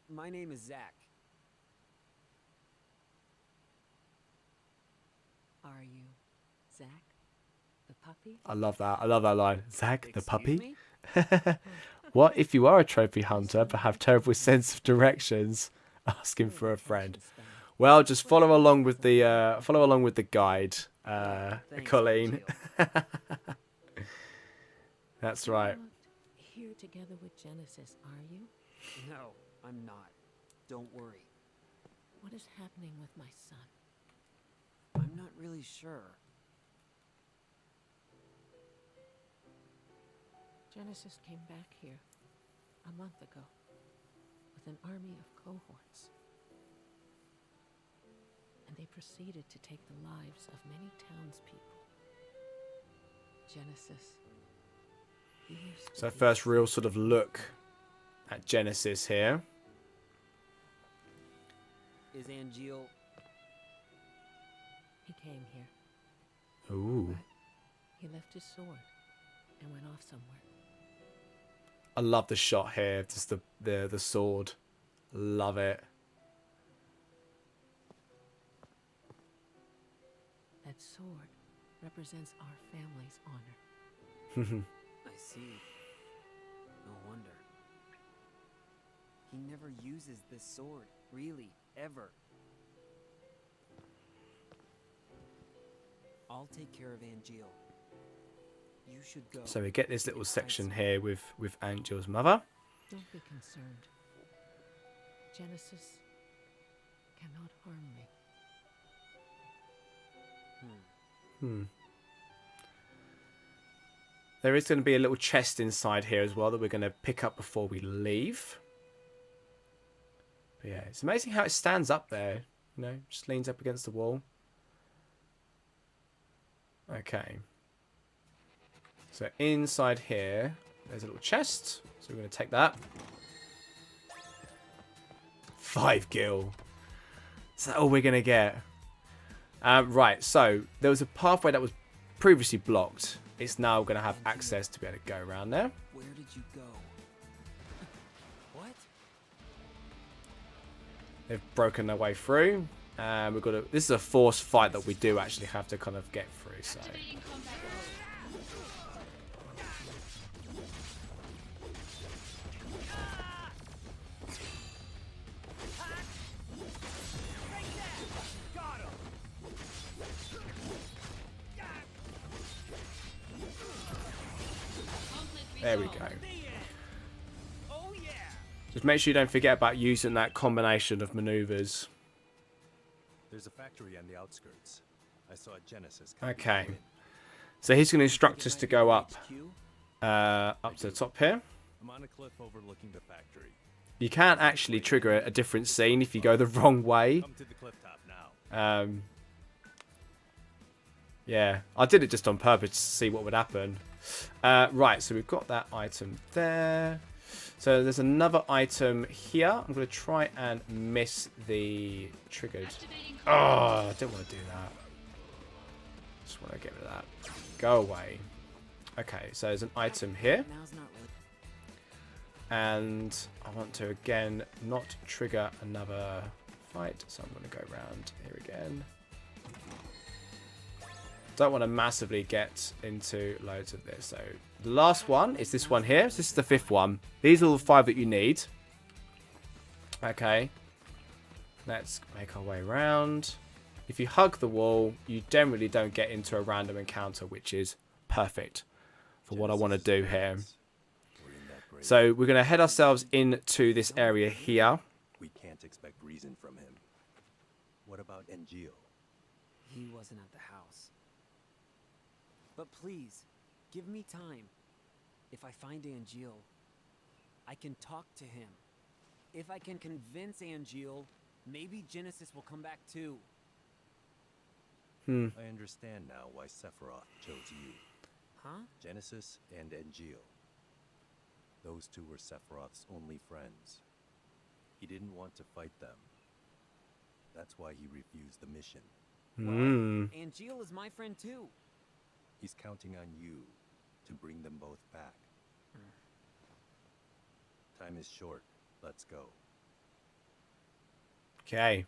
My name is Zach. Are you Zach, the puppy? I love that. I love that line. Zach, the Excuse puppy? me? What if you are a trophy hunter but have terrible sense of directions? Asking for a friend. Well, just follow along with the guide, Thanks, Colleen. Angel. That's right. You're not here together with Genesis, are you? No, I'm not. Don't worry. What is happening with my son? I'm not really sure. Genesis came back here a month ago with an army of cohorts. And they proceeded to take the lives of many townspeople. Genesis. So first real sort of look at Genesis here. Is Angeal... He came here. Ooh. But he left his sword and went off somewhere. I love the shot here. Just the sword. Love it. That sword represents our family's honor. I see. No wonder. He never uses this sword, really, ever. I'll take care of Angeal. You should go. So we get this little section here with Angel's mother. Don't be concerned. Genesis cannot harm me. There is going to be a little chest inside here as well that we're going to pick up before we leave. But yeah, it's amazing how it stands up there. You know, just leans up against the wall. Okay. So inside here, there's a little chest. So we're going to take that. 5 gil. Is that all we're going to get? Right, so there was a pathway that was previously blocked. It's now going to have access to be able to go around there. Where did you go? What? They've broken their way through. We've got to. This is a forced fight that we do actually have to kind of get through. So. Activating combat There we go. Just make sure you don't forget about using that combination of maneuvers. There's a factory on the outskirts. I saw a Genesis. Okay. So he's going to instruct us to go up to the top here. I'm on a cliff overlooking the factory. You can actually trigger a different scene if you go the wrong way. Come to the cliff top now. Yeah, I did it just on purpose to see what would happen. Right, so we've got that item there. So there's another item here. I'm going to try and miss the triggered. Oh, I don't want to do that. Just want to get rid of that. Go away. Okay, so there's an item here. And I want to, again, not trigger another fight. So I'm going to go around here again. Don't want to massively get into loads of this. So the last one is this one here. So this is the 5th one. These are all the 5 that you need. Okay. Let's make our way around. If you hug the wall, you generally don't get into a random encounter, which is perfect for what I want to do here. So we're going to head ourselves into this area here. We can't expect reason from him. What about Angeal? He wasn't at the house. But please, give me time. If I find Angeal, I can talk to him. If I can convince Angeal, maybe Genesis will come back too. I understand now why Sephiroth chose you. Huh? Genesis and Angeal. Those two were Sephiroth's only friends. He didn't want to fight them. That's why he refused the mission. Angeal is my friend too. He's counting on you to bring them both back. Time is short. Let's go. Okay.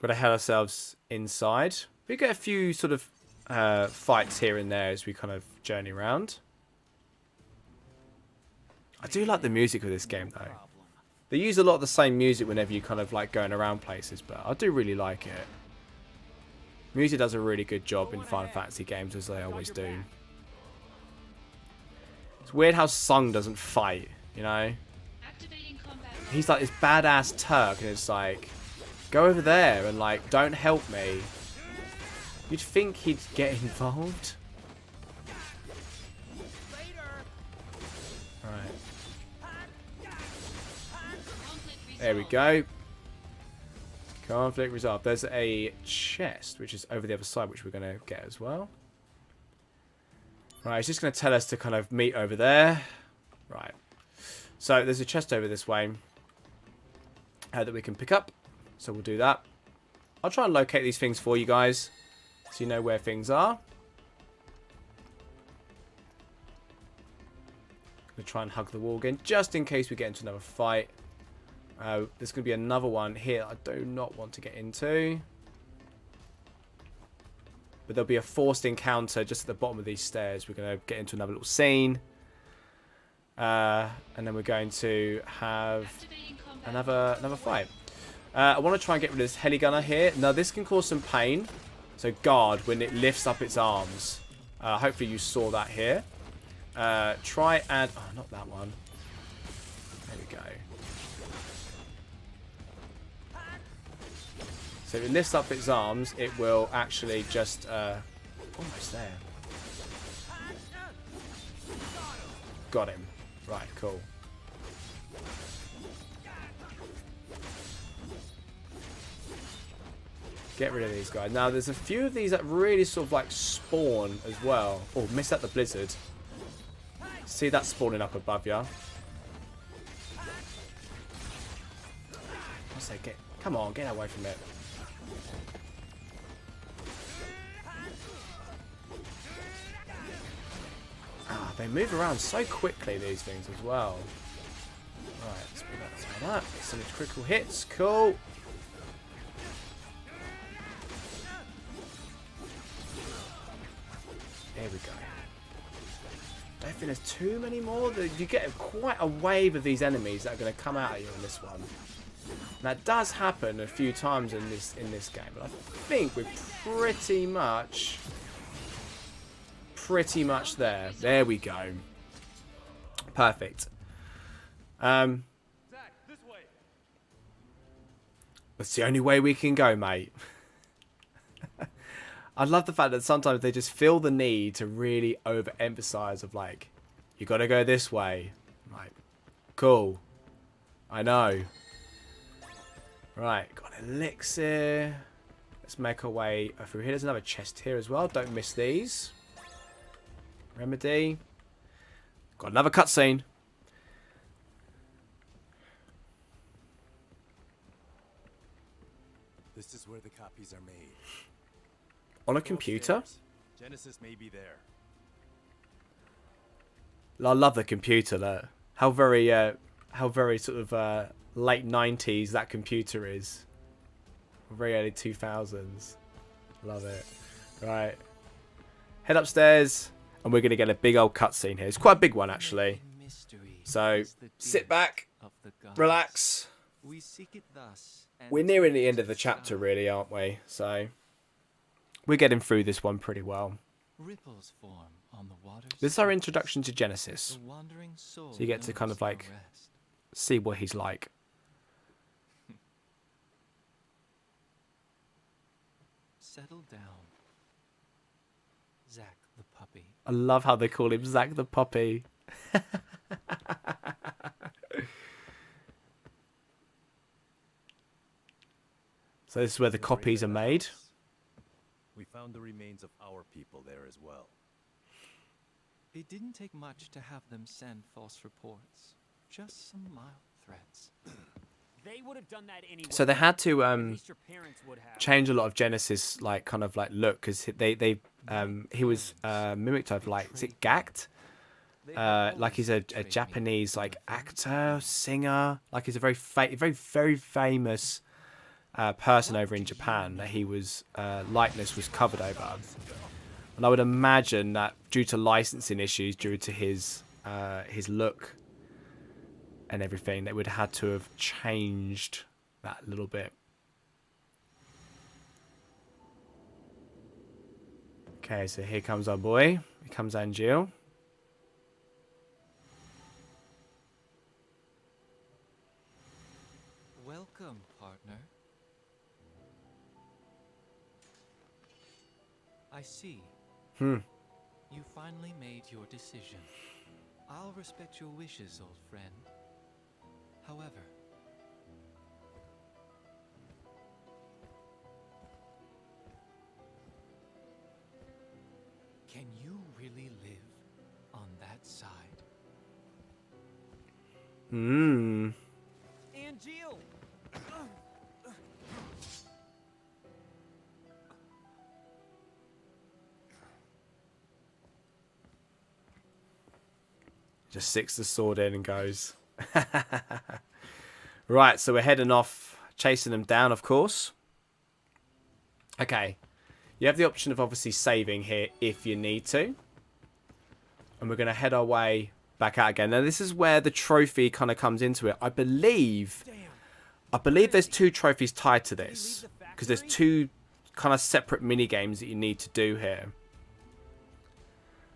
Got to head ourselves inside. We get a few sort of fights here and there as we kind of journey around. I do like the music of this game though. They use a lot of the same music whenever you kind of like going around places, but I do really like it. Music does a really good job in Final Fantasy games, as they always do. It's weird how Sung doesn't fight, you know? He's like this badass Turk, and it's like, go over there and like, don't help me. You'd think he'd get involved. There we go. Conflict resolved. There's a chest, which is over the other side, which we're going to get as well. Right, it's just going to tell us to kind of meet over there. Right. So there's a chest over this way that we can pick up. So we'll do that. I'll try and locate these things for you guys, so you know where things are. Gonna try and hug the wall again, just in case we get into another fight. There's going to be another one here I do not want to get into. But there'll be a forced encounter just at the bottom of these stairs. We're going to get into another little scene. And then we're going to have another fight. I want to try and get rid of this heli gunner here. Now, this can cause some pain. So guard when it lifts up its arms. Hopefully you saw that here. Try and... Oh, not that one. There we go. So if it lifts up its arms, it will actually just... almost there. Got him. Right, cool. Get rid of these guys. Now, there's a few of these that really sort of like spawn as well. Oh, missed out the blizzard. See that spawning up above you. I say, come on, get away from it. Ah, they move around so quickly, these things as well. Right, let's put that like that. Get some critical hits. Cool. There we go. Don't think there's too many more. You get quite a wave of these enemies that are going to come out at you in this one. That does happen a few times in this game, but I think we're pretty much there. There we go. Perfect. That's the only way we can go, mate. I love the fact that sometimes they just feel the need to really overemphasize of like, you got to go this way. Right. Cool. I know. Right. Got an elixir. Let's make our way through here. There's another chest here as well. Don't miss these. Remedy. Got another cutscene. This is where the copies are made. On a computer? Genesis may be there. I love the computer there. How very sort of late 90s that computer is. Very early 2000s. Love it. Right. Head upstairs, and we're going to get a big old cutscene here. It's quite a big one, actually. So, sit back, relax. We're nearing the end of the chapter, really, aren't we? So... we're getting through this one pretty well. This is our introduction to Genesis. So you get to kind of like see what he's like. Settle down, Zack the puppy. I love how they call him Zack the puppy. So this is where the copies are made. We found the remains of our people there as well. It didn't take much to have them send false reports. Just some mild threats. They would have done that anyway. So they had to At least your parents would have. change a lot of Genesis like kind of like look, because he was mimicked of like, is it Gact? Like he's a Japanese like actor, singer, like he's a very famous person over in Japan that he was likeness was covered over, and I would imagine that due to licensing issues, due to his look and everything, they would have had to have changed that a little bit. Okay, so here comes our boy. Here comes Angeal. Welcome, partner. I see. You finally made your decision. I'll respect your wishes, old friend. However, Can you really live on that side? Hmm. And Jill! Just sticks the sword in and goes. Right, so we're heading off, chasing them down, of course. Okay. You have the option of obviously saving here if you need to. And we're going to head our way back out again. Now, this is where the trophy kind of comes into it. I believe there's 2 trophies tied to this. Because there's 2 kind of separate mini games that you need to do here.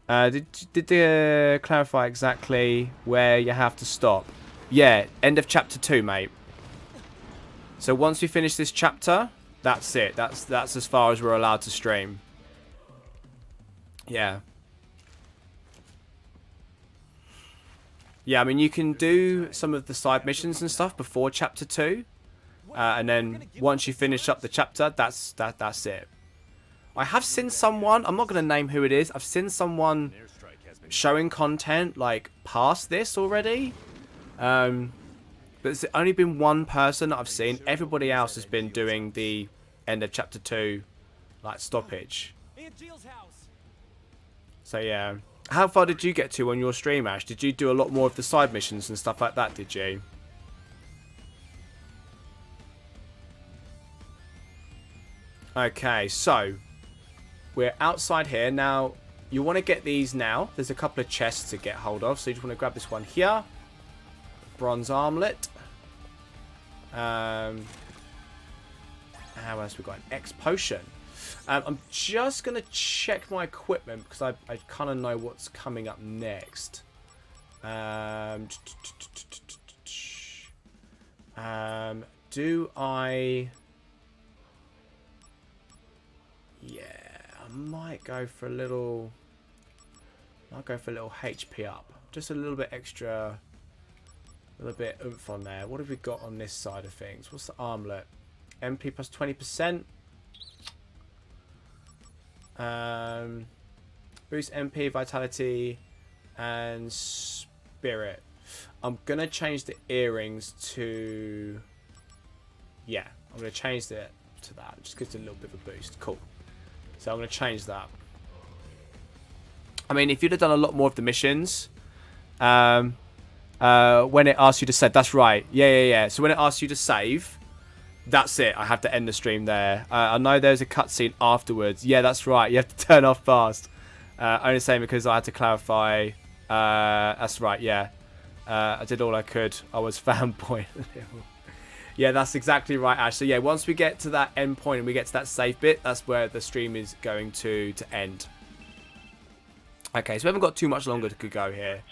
Did they clarify exactly where you have to stop? Yeah, end of chapter 2, mate. So once we finish this chapter, that's it. That's as far as we're allowed to stream. Yeah. Yeah, I mean, you can do some of the side missions and stuff before chapter 2. And then once you finish up the chapter, that's it. I have seen someone, I'm not going to name who it is, I've seen someone showing content like past this already. But it's only been one person that I've seen. Everybody else has been doing the end of chapter 2 like stoppage. So yeah. How far did you get to on your stream, Ash? Did you do a lot more of the side missions and stuff like that, did you? Okay, so we're outside here. Now, you want to get these now. There's a couple of chests to get hold of. So you just want to grab this one here. Bronze armlet. How else we got? An X potion. I'm just going to check my equipment because I kind of know what's coming up next. Do I... Yeah, I might go for a little... I'll go for a little HP up. Just a little bit extra... A little bit oomph on there. What have we got on this side of things? What's the armlet? MP plus 20%. Boost MP, vitality, and spirit. I'm going to change the earrings to... Yeah, I'm going to change it to that. Just gives it a little bit of a boost. Cool. So I'm going to change that. I mean, if you'd have done a lot more of the missions... when it asks you to save... That's right. Yeah. So when it asks you to save... That's it. I have to end the stream there. I know there's a cutscene afterwards. Yeah, that's right. You have to turn off fast. Only saying because I had to clarify. That's right, yeah. I did all I could. I was fanboy. Yeah, that's exactly right, Ash. So yeah, once we get to that end point and we get to that save bit, that's where the stream is going to end. Okay, so we haven't got too much longer to go here.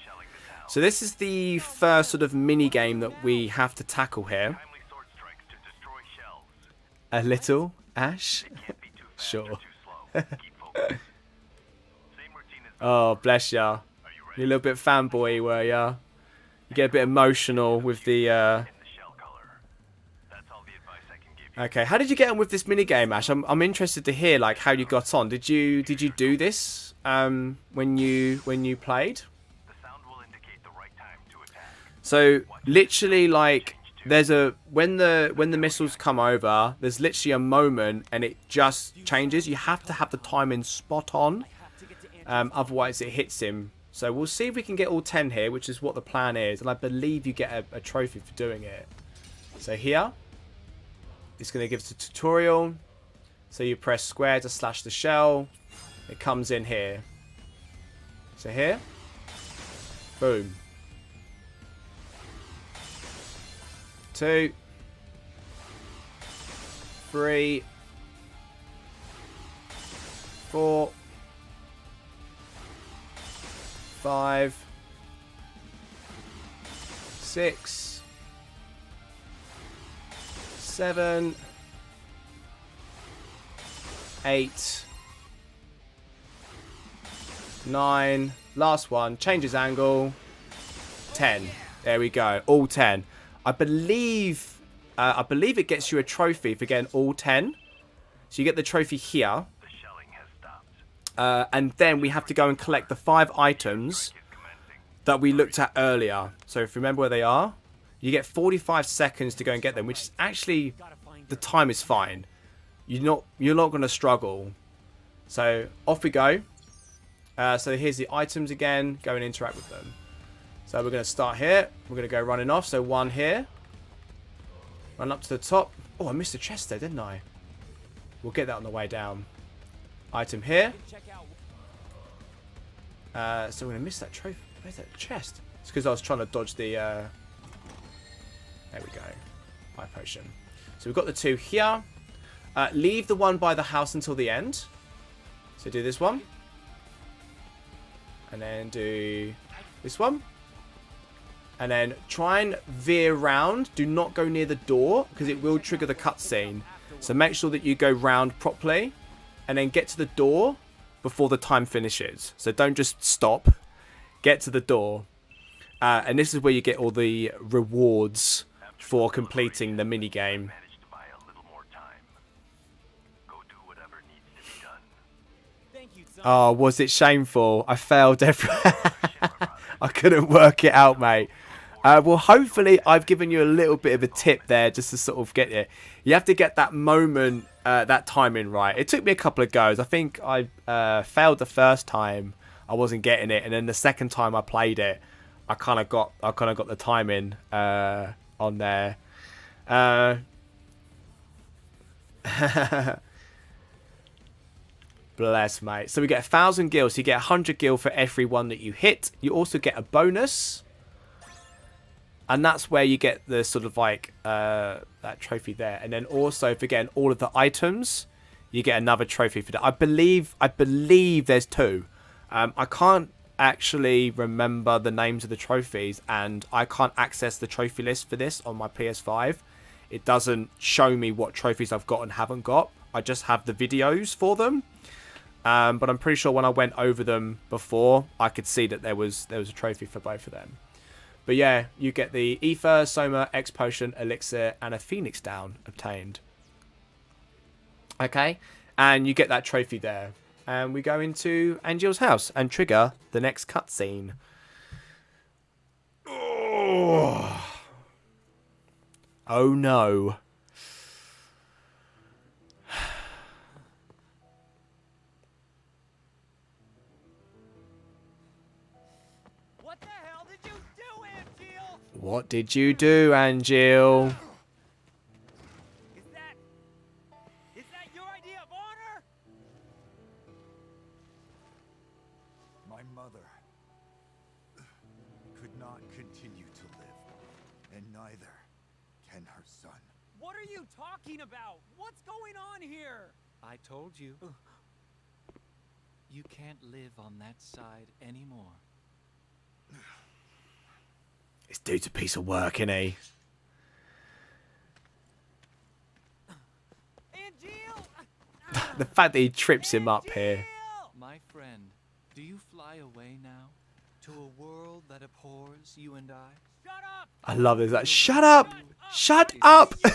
So this is the first sort of mini game that we have to tackle here. A little, Ash? Sure. Oh, bless ya. You're a little bit fanboy, were ya? You get a bit emotional with the... Okay, how did you get on with this minigame, Ash? I'm interested to hear like how you got on. Did you do this when you played? So literally like there's a when the missiles come over, there's literally a moment and it just changes. You have to have the timing spot on, otherwise it hits him. So we'll see if we can get all 10 here, which is what the plan is, and I believe you get a trophy for doing it. So here, it's going to give us a tutorial. So you press square to slash the shell. It comes in here. So here, boom. 2, 3, 4, 5, 6, 7, 8, 9. Last one. Changes angle. 10. There we go. All 10. I believe it gets you a trophy for getting all 10. So you get the trophy here. And then we have to go and collect the 5 items that we looked at earlier. So if you remember where they are, you get 45 seconds to go and get them, which is actually, the time is fine. You're not going to struggle. So off we go. So here's the items again. Go and interact with them. So we're going to start here. We're going to go running off. So 1 here. Run up to the top. Oh, I missed a chest there, didn't I? We'll get that on the way down. Item here. So we're going to miss that trophy. Where's that chest? It's because I was trying to dodge the... There we go. Fire potion. So we've got the 2 here. Leave the one by the house until the end. So do this one. And then do this one. And then try and veer round. Do not go near the door, because it will trigger the cutscene. So make sure that you go round properly. And then get to the door before the time finishes. So don't just stop. Get to the door. And this is where you get all the rewards for completing the minigame. Oh, was it shameful? I failed everywhere. I couldn't work it out, mate. Well, hopefully I've given you a little bit of a tip there just to sort of get it. You have to get that moment, that timing right. It took me a couple of goes. I think I failed the first time. I wasn't getting it, and then the second time I played it, I kind of got the timing on there. Bless, mate. So we get 1,000 gil. So you get 100 gil for every one that you hit. You also get a bonus. And that's where you get the sort of like that trophy there. And then also for getting all of the items, you get another trophy for that. I believe there's 2. I can't actually remember the names of the trophies, and I can't access the trophy list for this on my PS5. It doesn't show me what trophies I've got and haven't got. I just have the videos for them. But I'm pretty sure when I went over them before, I could see that there was a trophy for both of them. But yeah, you get the Ether, Soma, X Potion, Elixir, and a Phoenix Down obtained. Okay, and you get that trophy there. And we go into Angel's house and trigger the next cutscene. Oh no. What did you do, Angel? Is that your idea of honor? My mother could not continue to live, and neither can her son. What are you talking about? What's going on here? I told you. You can't live on that side anymore. This dude's a piece of work, isn't he? The fact that he trips him up here. My friend, do you fly away now to a world that abhors you and I? Shut up! I love this. Like, shut up! Shut up! No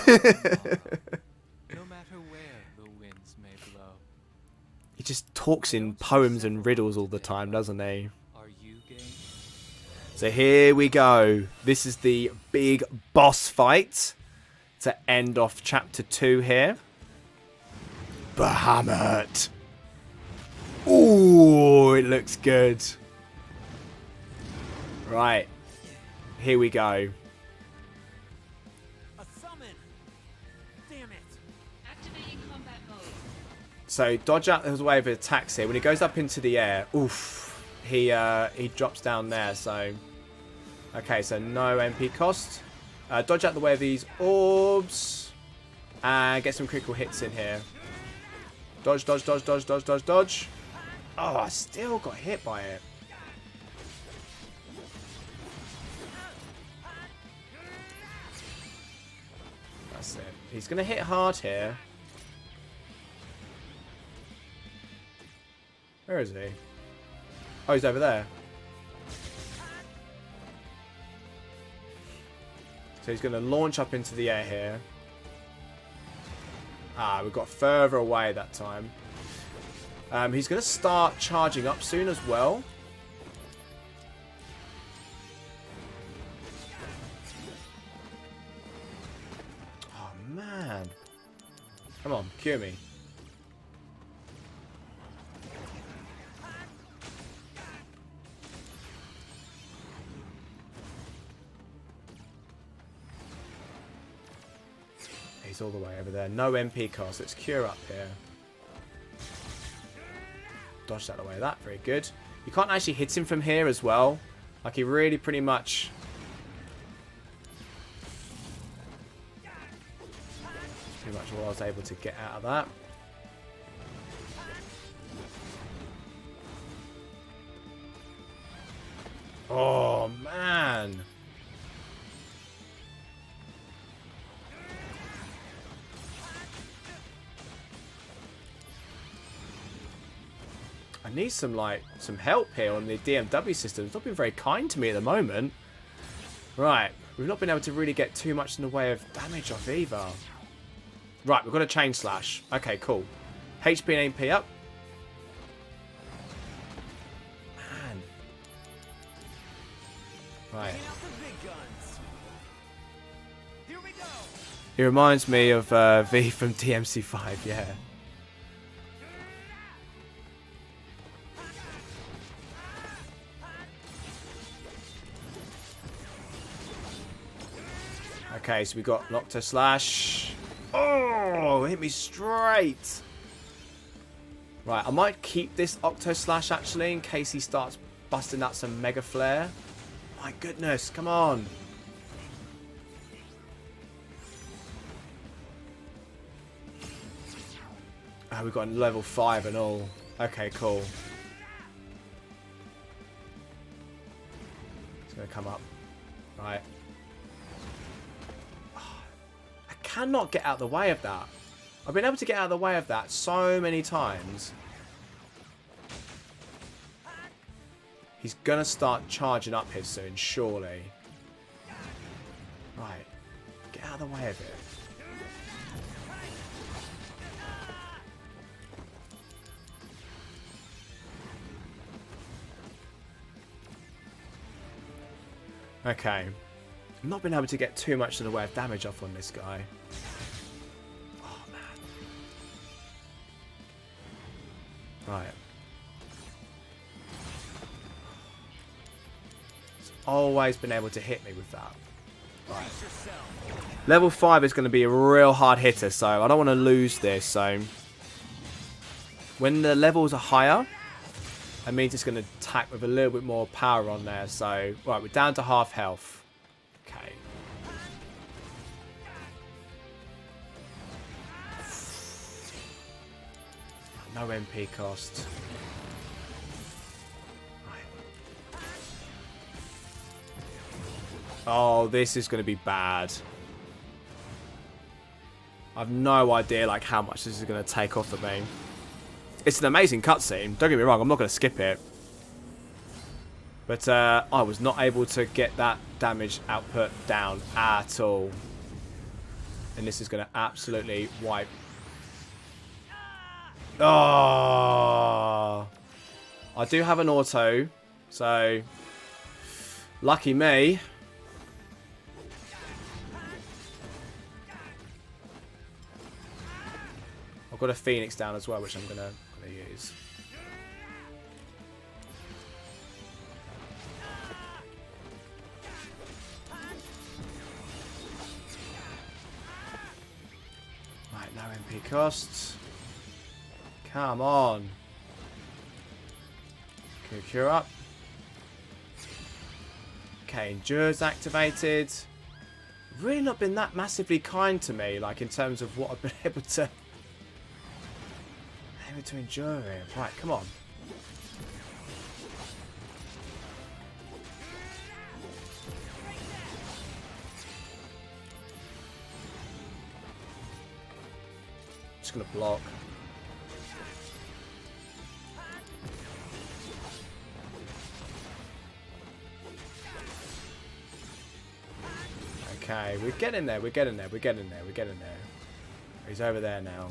matter where the winds may blow. He just talks in poems and riddles all the time, doesn't he? Are you game? So here we go. This is the big boss fight to end off chapter 2 here. Bahamut. Ooh, it looks good. Right. Here we go. A summon. Damn it. Activating combat mode. So dodge out his way of attacks here. When he goes up into the air, oof. He drops down there, so... Okay, so no MP cost. Dodge out the way of these orbs. And get some critical hits in here. Dodge, dodge, dodge, dodge, dodge, dodge, dodge. Oh, I still got hit by it. That's it. He's going to hit hard here. Where is he? Oh, he's over there. So he's going to launch up into the air here. Ah, we got further away that time. He's going to start charging up soon as well. Oh, man. Come on, cue me. He's all the way over there. No MP cost. Let's cure up here. Dodged out of the way of that. Very good. You can't actually hit him from here as well. Like, he really pretty much... Pretty much all I was able to get out of that. Oh, man. I need some help here on the DMW system. It's not been very kind to me at the moment. Right, we've not been able to really get too much in the way of damage off either. Right, we've got a chain slash. Okay, cool. HP and AP up. Man. Right. He reminds me of V from DMC5, yeah. Okay, so we got an Octo Slash. Oh, hit me straight. Right, I might keep this Octo Slash actually in case he starts busting out some Mega Flare. My goodness, come on. Oh, we've got level 5 and all. Okay, cool. It's going to come up. Right. Cannot get out of the way of that. I've been able to get out of the way of that so many times. He's gonna start charging up here soon, surely. Right. Get out of the way of it. Okay. I've not been able to get too much in the way of damage off on this guy. Oh, man. Right. It's always been able to hit me with that. Right. Level 5 is going to be a real hard hitter, so I don't want to lose this. So when the levels are higher, that means it's going to attack with a little bit more power on there. So, right, we're down to half health. Okay. No MP cost. Right. Oh, this is going to be bad. I've no idea like how much this is going to take off of me. It's an amazing cutscene. Don't get me wrong, I'm not going to skip it. But I was not able to get that damage output down at all. And this is going to absolutely wipe. Oh! I do have an auto, so lucky me. I've got a Phoenix down as well, which I'm gonna use. Right, no MP costs. Come on. Okay, cure up. Okay, Endure's activated. Really not been that massively kind to me, like in terms of what I've been able to endure here. Right, come on. Just gonna block. Okay, we're getting there, we're getting there, we're getting there, we're getting there. He's over there now.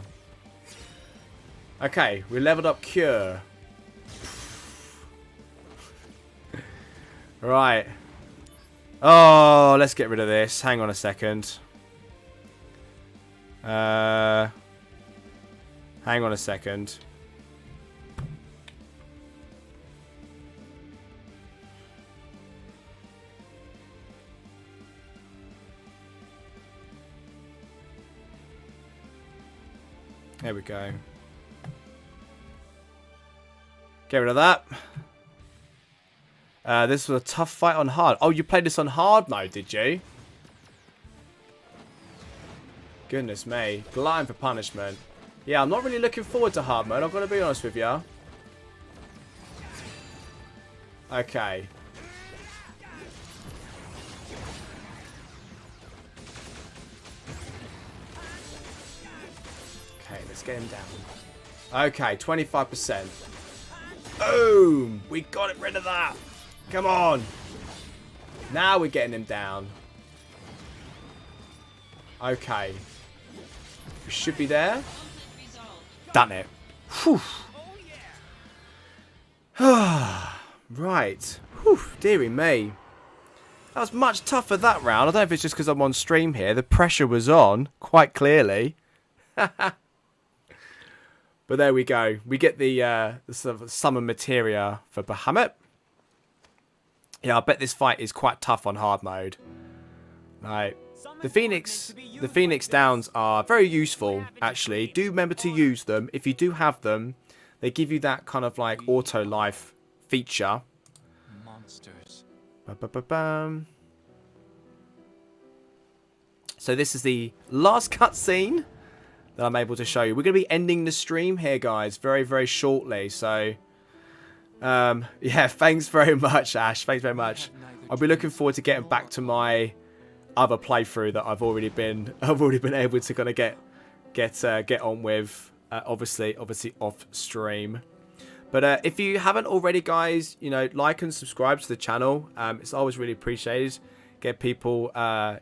Okay, we leveled up Cure. Right. Oh, let's get rid of this. Hang on a second. Hang on a second. There we go. Get rid of that. This was a tough fight on hard. Oh, you played this on hard mode, did you? Goodness me. Glutton for punishment. Yeah, I'm not really looking forward to hard mode. I've got to be honest with you. Okay. Okay, let's get him down. Okay, 25%. Boom! We got rid of that. Come on. Now we're getting him down. Okay. We should be there. Done it. Whew. Right. Whew. Dearie me. That was much tougher that round. I don't know if it's just because I'm on stream here. The pressure was on, quite clearly. But there we go. We get the sort of summon materia for Bahamut. Yeah, I bet this fight is quite tough on hard mode. Right. The Phoenix Downs are very useful, actually. Do remember to use them. If you do have them, they give you that kind of like auto life feature. Monsters. Ba-ba-ba-bam. So this is the last cutscene that I'm able to show you. We're going to be ending the stream here, guys, very, very shortly. So, yeah, thanks very much, Ash. Thanks very much. I'll be looking forward to getting back to my other playthrough that I've already been able to kind of get on with. Obviously off stream. But if you haven't already, guys, you know, like and subscribe to the channel. It's always really appreciated. Get people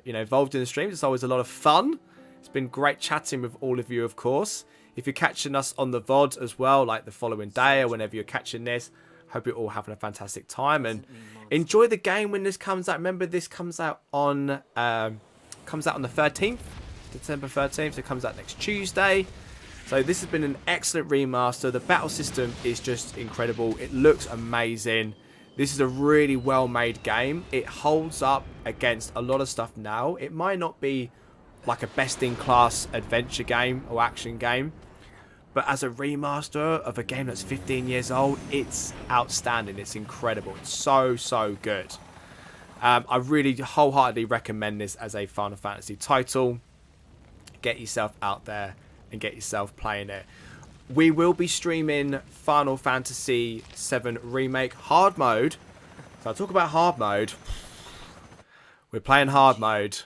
involved in the streams. It's always a lot of fun. It's been great chatting with all of you, of course. If you're catching us on the VOD as well, like the following day or whenever you're catching this, hope you're all having a fantastic time and enjoy the game when this comes out. Remember, this comes out on the 13th, December 13th. So it comes out next Tuesday. So this has been an excellent remaster. The battle system is just incredible. It looks amazing. This is a really well-made game. It holds up against a lot of stuff now. It might not be like a best-in-class adventure game or action game, but as a remaster of a game that's 15 years old, it's outstanding. It's incredible. It's so good. I really wholeheartedly recommend this as a Final Fantasy title. Get yourself out there and get yourself playing it. We will be streaming Final Fantasy VII Remake Hard Mode. So I'll talk about Hard Mode. We're playing Hard Mode.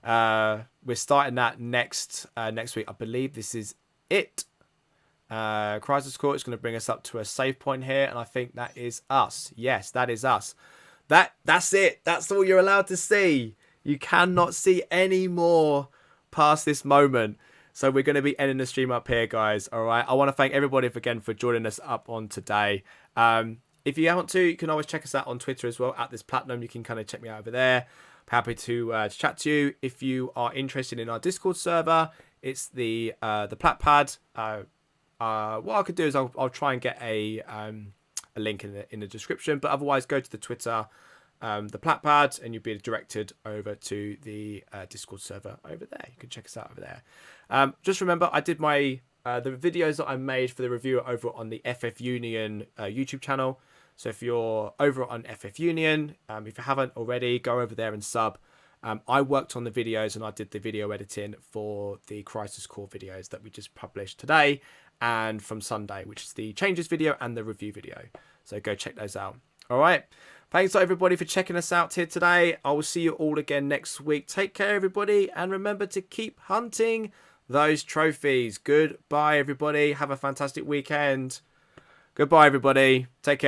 We're starting that next week. I believe this is it. Crisis Core is going to bring us up to a save point here, and I think that is us. Yes, that is us. That's it. That's all you're allowed to see. You cannot see any more past this moment. So we're going to be ending the stream up here, guys. All right. I want to thank everybody again for joining us up on today. If you want to, you can always check us out on Twitter as well, @thisplatinum. You can kind of check me out over there. Happy to chat to you. If you are interested in our Discord server, it's the Platpad. What I could do is I'll try and get a link in the description. But otherwise, go to the Twitter, the Platpad, and you'll be directed over to the Discord server over there. You can check us out over there. Just remember, I did my the videos that I made for the review over on the FF Union YouTube channel. So if you're over on FF Union, if you haven't already, go over there and sub. I worked on the videos and I did the video editing for the Crisis Core videos that we just published today and from Sunday, which is the changes video and the review video. So go check those out. All right. Thanks everybody for checking us out here today. I will see you all again next week. Take care, everybody. And remember to keep hunting those trophies. Goodbye, everybody. Have a fantastic weekend. Goodbye, everybody. Take care.